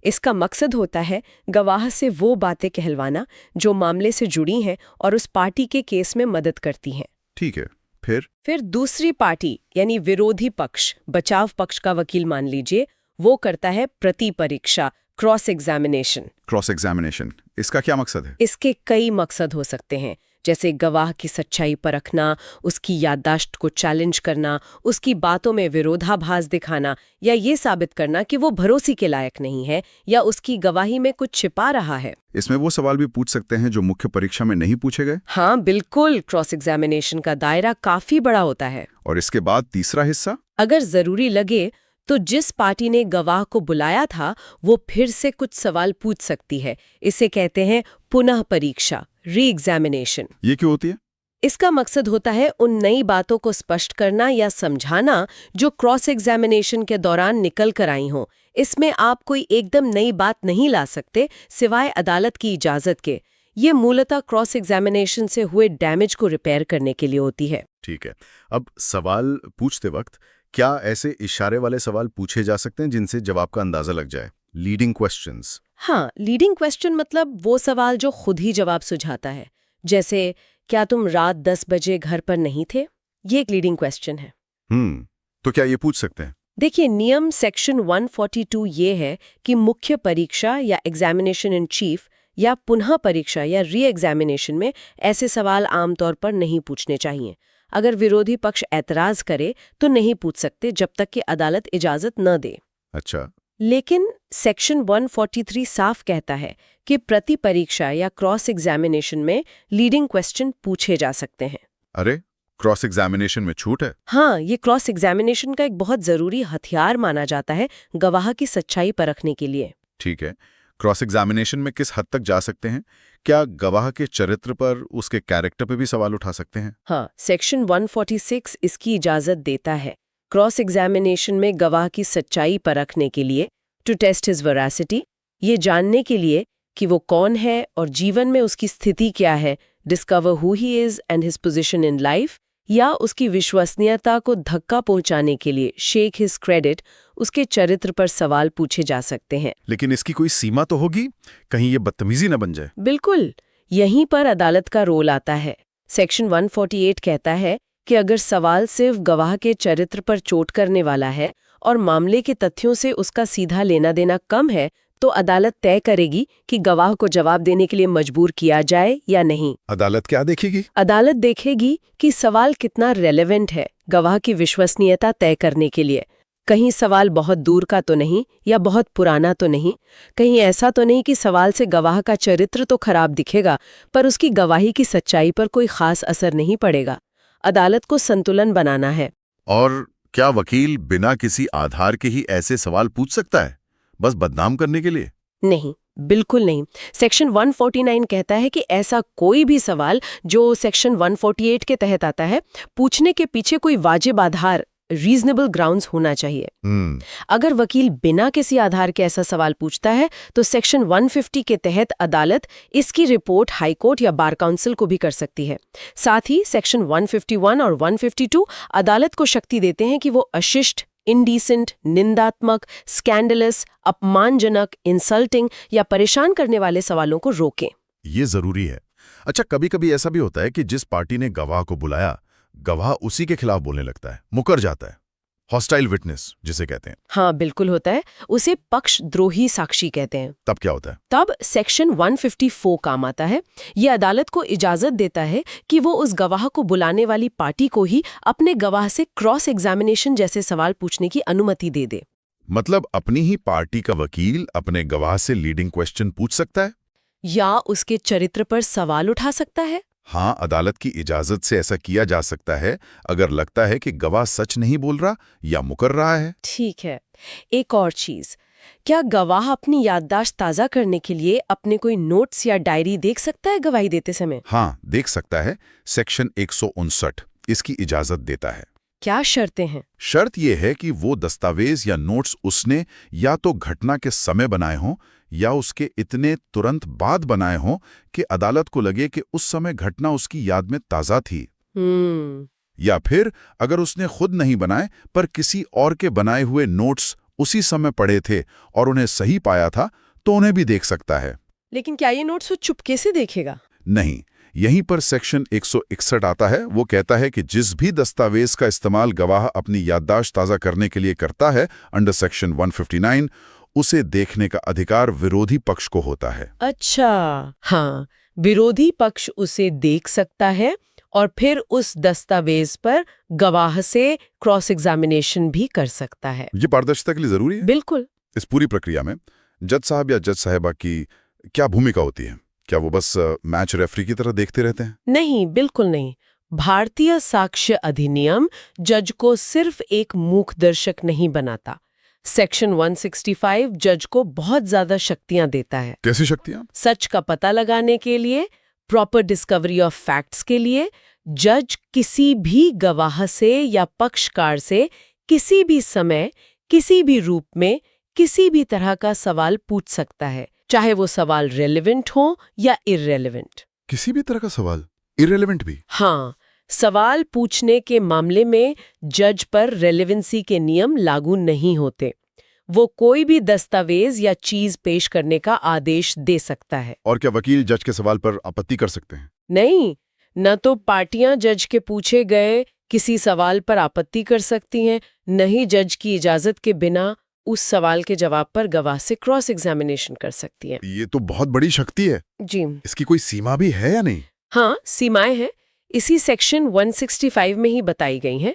इसका मकसद होता है गवाह से वो बातें कहलवाना जो मामले से जुड़ी हैं और उस पार्टी के केस में मदद करती हैं। ठीक है। फिर दूसरी पार्टी यानी विरोधी पक्ष, बचाव पक्ष का वकील मान लीजिए, वो करता है प्रति परीक्षा, क्रॉस एग्जामिनेशन। क्रॉस एग्जामिनेशन, इसका क्या मकसद है? इसके कई मकसद हो सकते हैं, जैसे गवाह की सच्चाई परखना, उसकी याददाश्त को चैलेंज करना, उसकी बातों में विरोधाभास दिखाना, या ये साबित करना कि वो भरोसे के लायक नहीं है या उसकी गवाही में कुछ छिपा रहा है। इसमें वो सवाल भी पूछ सकते हैं जो मुख्य परीक्षा में नहीं पूछे गए। हाँ बिल्कुल, क्रॉस एग्जामिनेशन का दायरा काफी बड़ा होता है। और इसके बाद तीसरा हिस्सा, अगर जरूरी लगे तो जिस पार्टी ने गवाह को बुलाया था वो फिर से कुछ सवाल पूछ सकती है। इसे कहते हैं पुनः परीक्षा, री एग्जामिनेशन। ये क्यों होती है? इसका मकसद होता है उन नई बातों को स्पष्ट करना या समझाना जो क्रॉस एग्जामिनेशन के दौरान निकल कर आई हों। इसमें आप कोई एकदम नई बात नहीं ला सकते सिवाय अदालत की इजाजत के। ये मूलतः क्रॉस एग्जामिनेशन से हुए डैमेज को रिपेयर करने के लिए होती है। ठीक है। अब सवाल पूछते वक्त क्या ऐसे इशारे वाले सवाल पूछे जा सकते हैं जिनसे जवाब का अंदाजा लग जाए? Leading questions. हाँ, लीडिंग क्वेश्चन मतलब वो सवाल जो खुद ही जवाब सुझाता है। जैसे क्या तुम रात 10 बजे घर पर नहीं थे? ये एक लीडिंग क्वेश्चन है। तो क्या ये पूछ सकते हैं? देखिए, नियम सेक्शन 142 ये है कि मुख्य परीक्षा या एग्जामिनेशन इन चीफ या पुनः परीक्षा या री एग्जामिनेशन में ऐसे सवाल आमतौर पर नहीं पूछने चाहिए। अगर विरोधी पक्ष ऐतराज करे तो नहीं पूछ सकते जब तक कि अदालत इजाजत न दे। अच्छा। लेकिन सेक्शन 143 साफ कहता है कि प्रति परीक्षा या क्रॉस एग्जामिनेशन में लीडिंग क्वेश्चन पूछे जा सकते हैं। अरे, क्रॉस एग्जामिनेशन में छूट है? हाँ, ये क्रॉस एग्जामिनेशन का एक बहुत जरूरी हथियार माना जाता है गवाह की सच्चाई परखने के लिए। ठीक है। क्रॉस एग्जामिनेशन में किस हद तक जा सकते हैं? क्या गवाह के चरित्र पर, उसके कैरेक्टर पर भी सवाल उठा सकते हैं? हाँ, सेक्शन 146 इसकी इजाजत देता है। क्रॉस एग्जामिनेशन में गवाह की सच्चाई परखने के लिए, टू टेस्ट हिज वेरासिटी, ये जानने के लिए कि वो कौन है और जीवन में उसकी स्थिति क्या है, discover who he is and his position in life, या उसकी विश्वसनीयता को धक्का पहुंचाने के लिए, शेक हिज क्रेडिट, उसके चरित्र पर सवाल पूछे जा सकते हैं। लेकिन इसकी कोई सीमा तो होगी, कहीं ये बदतमीजी न बन जाए। बिल्कुल, यहीं पर अदालत का रोल आता है। सेक्शन 148 कहता है कि अगर सवाल सिर्फ गवाह के चरित्र पर चोट करने वाला है और मामले के तथ्यों से उसका सीधा लेना देना कम है, तो अदालत तय करेगी कि गवाह को जवाब देने के लिए मजबूर किया जाए या नहीं। अदालत क्या देखेगी? अदालत देखेगी कि सवाल कितना रेलेवेंट है गवाह की विश्वसनीयता तय करने के लिए। कहीं सवाल बहुत दूर का तो नहीं या बहुत पुराना तो नहीं, कहीं ऐसा तो नहीं कि सवाल से गवाह का चरित्र तो खराब दिखेगा पर उसकी गवाही की सच्चाई पर कोई खास असर नहीं पड़ेगा। अदालत को संतुलन बनाना है। और क्या वकील बिना किसी आधार के ही ऐसे सवाल पूछ सकता है, बस बदनाम करने के लिए? नहीं, बिल्कुल नहीं। सेक्शन 149 कहता है कि ऐसा कोई भी सवाल जो सेक्शन 148 के तहत आता है, पूछने के पीछे कोई वाजिब आधार, रीजनेबल ग्राउंड्स होना चाहिए। अगर वकील बिना किसी आधार के ऐसा सवाल पूछता है तो सेक्शन 150 के तहत अदालत इसकी रिपोर्ट हाई कोर्ट या बार काउंसिल को भी कर सकती है। साथ ही सेक्शन 151 और 152 अदालत को शक्ति देते हैं कि वो अशिष्ट, इंडिसेंट, निंदात्मक, स्कैंडलस, अपमानजनक, इंसल्टिंग या परेशान करने वाले सवालों को रोकें। ये जरूरी है। अच्छा, कभी-कभी ऐसा भी होता है कि जिस पार्टी ने गवाह को बुलाया, गवाह उसी के खिलाफ बोलने लगता है, मुकर जाता है। हॉस्टाइल विटनेस जिसे कहते हैं। हाँ, बिल्कुल होता है। उसे पक्षद्रोही साक्षी कहते हैं। तब क्या होता है? तब सेक्शन 154 काम आता है। ये अदालत को इजाजत देता है कि वो उस गवाह को बुलाने वाली पार्टी को ही अपने गवाह से क्रॉस एग्जामिनेशन जैसे सवाल पूछने की अनुमति दे दे। मतलब अपनी ही पार्टी का वकील अपने गवाह से लीडिंग क्वेश्चन पूछ सकता है या उसके चरित्र पर सवाल उठा सकता है। हाँ, अदालत की इजाजत से ऐसा किया जा सकता है अगर लगता है कि गवाह सच नहीं बोल रहा या मुकर रहा है। ठीक है, एक और चीज, क्या गवाह अपनी याददाश्त ताज़ा करने के लिए अपने कोई नोट्स या डायरी देख सकता है गवाही देते समय? हाँ, देख सकता है। सेक्शन 159 इसकी इजाजत देता है। क्या शर्तें हैं? शर्त यह है कि वो दस्तावेज या नोट्स उसने या तो घटना के समय बनाए हों या उसके इतने तुरंत बाद बनाए हों कि अदालत को लगे कि उस समय घटना उसकी याद में ताज़ा थी। या फिर अगर उसने खुद नहीं बनाए पर किसी और के बनाए हुए नोट्स उसी समय पढ़े थे और उन्हें सही पाया था तो उन्हें भी देख सकता है। लेकिन क्या ये नोट्स वो चुपके से देखेगा? नहीं, यहीं पर सेक्शन 161 आता है। वो कहता है कि जिस भी दस्तावेज का इस्तेमाल गवाह अपनी याददाश्त ताज़ा करने के लिए करता है अंडर सेक्शन 159, उसे देखने का अधिकार विरोधी पक्ष को होता है। अच्छा, हाँ, विरोधी पक्ष उसे देख सकता है और फिर उस दस्तावेज पर गवाह से क्रॉस एग्जामिनेशन भी कर सकता है। ये पारदर्शिता के लिए जरूरी है। बिल्कुल। इस पूरी प्रक्रिया में जज साहब या जज साहिबा की क्या भूमिका होती है? क्या वो बस मैच रेफरी की तरह देखते रहते हैं? नहीं, बिल्कुल नहीं। भारतीय साक्ष्य अधिनियम जज को सिर्फ एक मूक दर्शक नहीं बनाता। सेक्शन 165 जज को बहुत ज्यादा शक्तियां देता है। कैसी शक्तियां? सच का पता लगाने के लिए, प्रॉपर डिस्कवरी ऑफ फैक्ट्स के लिए, जज किसी भी गवाह से या पक्षकार से किसी भी समय, किसी भी रूप में, किसी भी तरह का सवाल पूछ सकता है, चाहे वो सवाल रेलेवेंट हो या इररेलेवेंट। किसी भी तरह का सवाल, इररेलेवेंट भी? हाँ, सवाल पूछने के मामले में जज पर रेलेवेंसी के नियम लागू नहीं होते। वो कोई भी दस्तावेज या चीज पेश करने का आदेश दे सकता है। और क्या वकील जज के सवाल पर आपत्ति कर सकते हैं? नहीं, न तो पार्टियां जज के पूछे गए किसी सवाल पर आपत्ति कर सकती हैं, न ही जज की इजाजत के बिना उस सवाल के जवाब पर गवाह से क्रॉस एग्जामिनेशन कर सकती हैं। ये तो बहुत बड़ी शक्ति है। जी इसकी कोई सीमा भी है या नहीं? हाँ, सीमाएं हैं। इसी सेक्शन 165 में ही बताई गई हैं।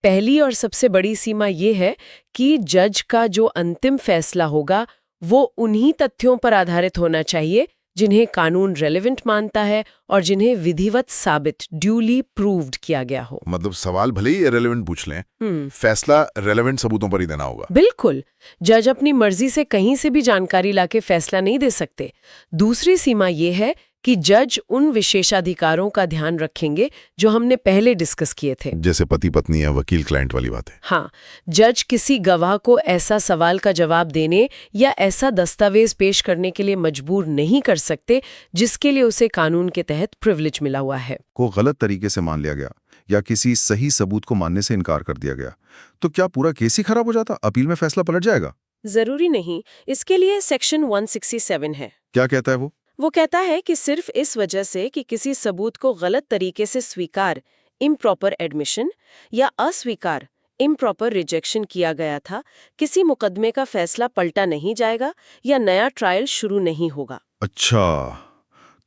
पहली और सबसे बड़ी सीमा ये है कि जज का जो अंतिम फैसला होगा वो उन्हीं तथ्यों पर आधारित होना चाहिए जिन्हें कानून रेलेवेंट मानता है और जिन्हें विधिवत साबित, ड्यूली प्रूव्ड किया गया हो। मतलब सवाल भले ही इररेलेवेंट पूछ लें, फैसला रेलेवेंट सबूतों पर ही देना होगा। बिल्कुल। जज अपनी मर्जी से कहीं से भी जानकारी लाके फैसला नहीं दे सकते। दूसरी सीमा ये है कि जज उन विशेषाधिकारों का ध्यान रखेंगे जो हमने पहले डिस्कस किए थे। जैसे पति पत्नी या वकील क्लाइंट वाली बात है। हाँ, जज किसी गवाह को ऐसा सवाल का जवाब देने या ऐसा दस्तावेज पेश करने के लिए मजबूर नहीं कर सकते जिसके लिए उसे कानून के तहत प्रिविलेज मिला हुआ है। को गलत तरीके से मान लिया गया या किसी सही सबूत को मानने से इनकार कर दिया गया तो क्या पूरा केस ही खराब हो जाता? अपील में फैसला पलट जाएगा? जरूरी नहीं। इसके लिए सेक्शन 167 है। क्या कहता है वो? वो कहता है कि सिर्फ इस वजह से कि किसी सबूत को गलत तरीके से स्वीकार, इम्प्रॉपर एडमिशन, या अस्वीकार, इम्प्रॉपर रिजेक्शन किया गया था, किसी मुकदमे का फैसला पलटा नहीं जाएगा या नया ट्रायल शुरू नहीं होगा। अच्छा,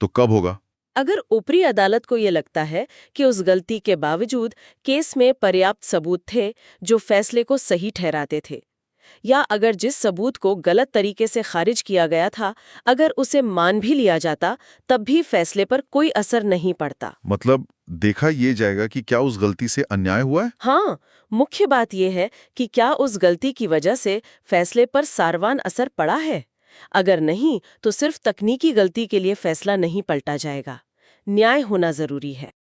तो कब होगा? अगर ऊपरी अदालत को ये लगता है कि उस गलती के बावजूद केस में पर्याप्त सबूत थे जो फैसले को सही ठहराते थे, या अगर जिस सबूत को गलत तरीके से खारिज किया गया था अगर उसे मान भी लिया जाता तब भी फैसले पर कोई असर नहीं पड़ता। मतलब देखा ये जाएगा कि क्या उस गलती से अन्याय हुआ है? हाँ, मुख्य बात यह है कि क्या उस गलती की वजह से फैसले पर सारवान असर पड़ा है। अगर नहीं तो सिर्फ तकनीकी गलती के लिए फैसला नहीं पलटा जाएगा। न्याय होना जरूरी है।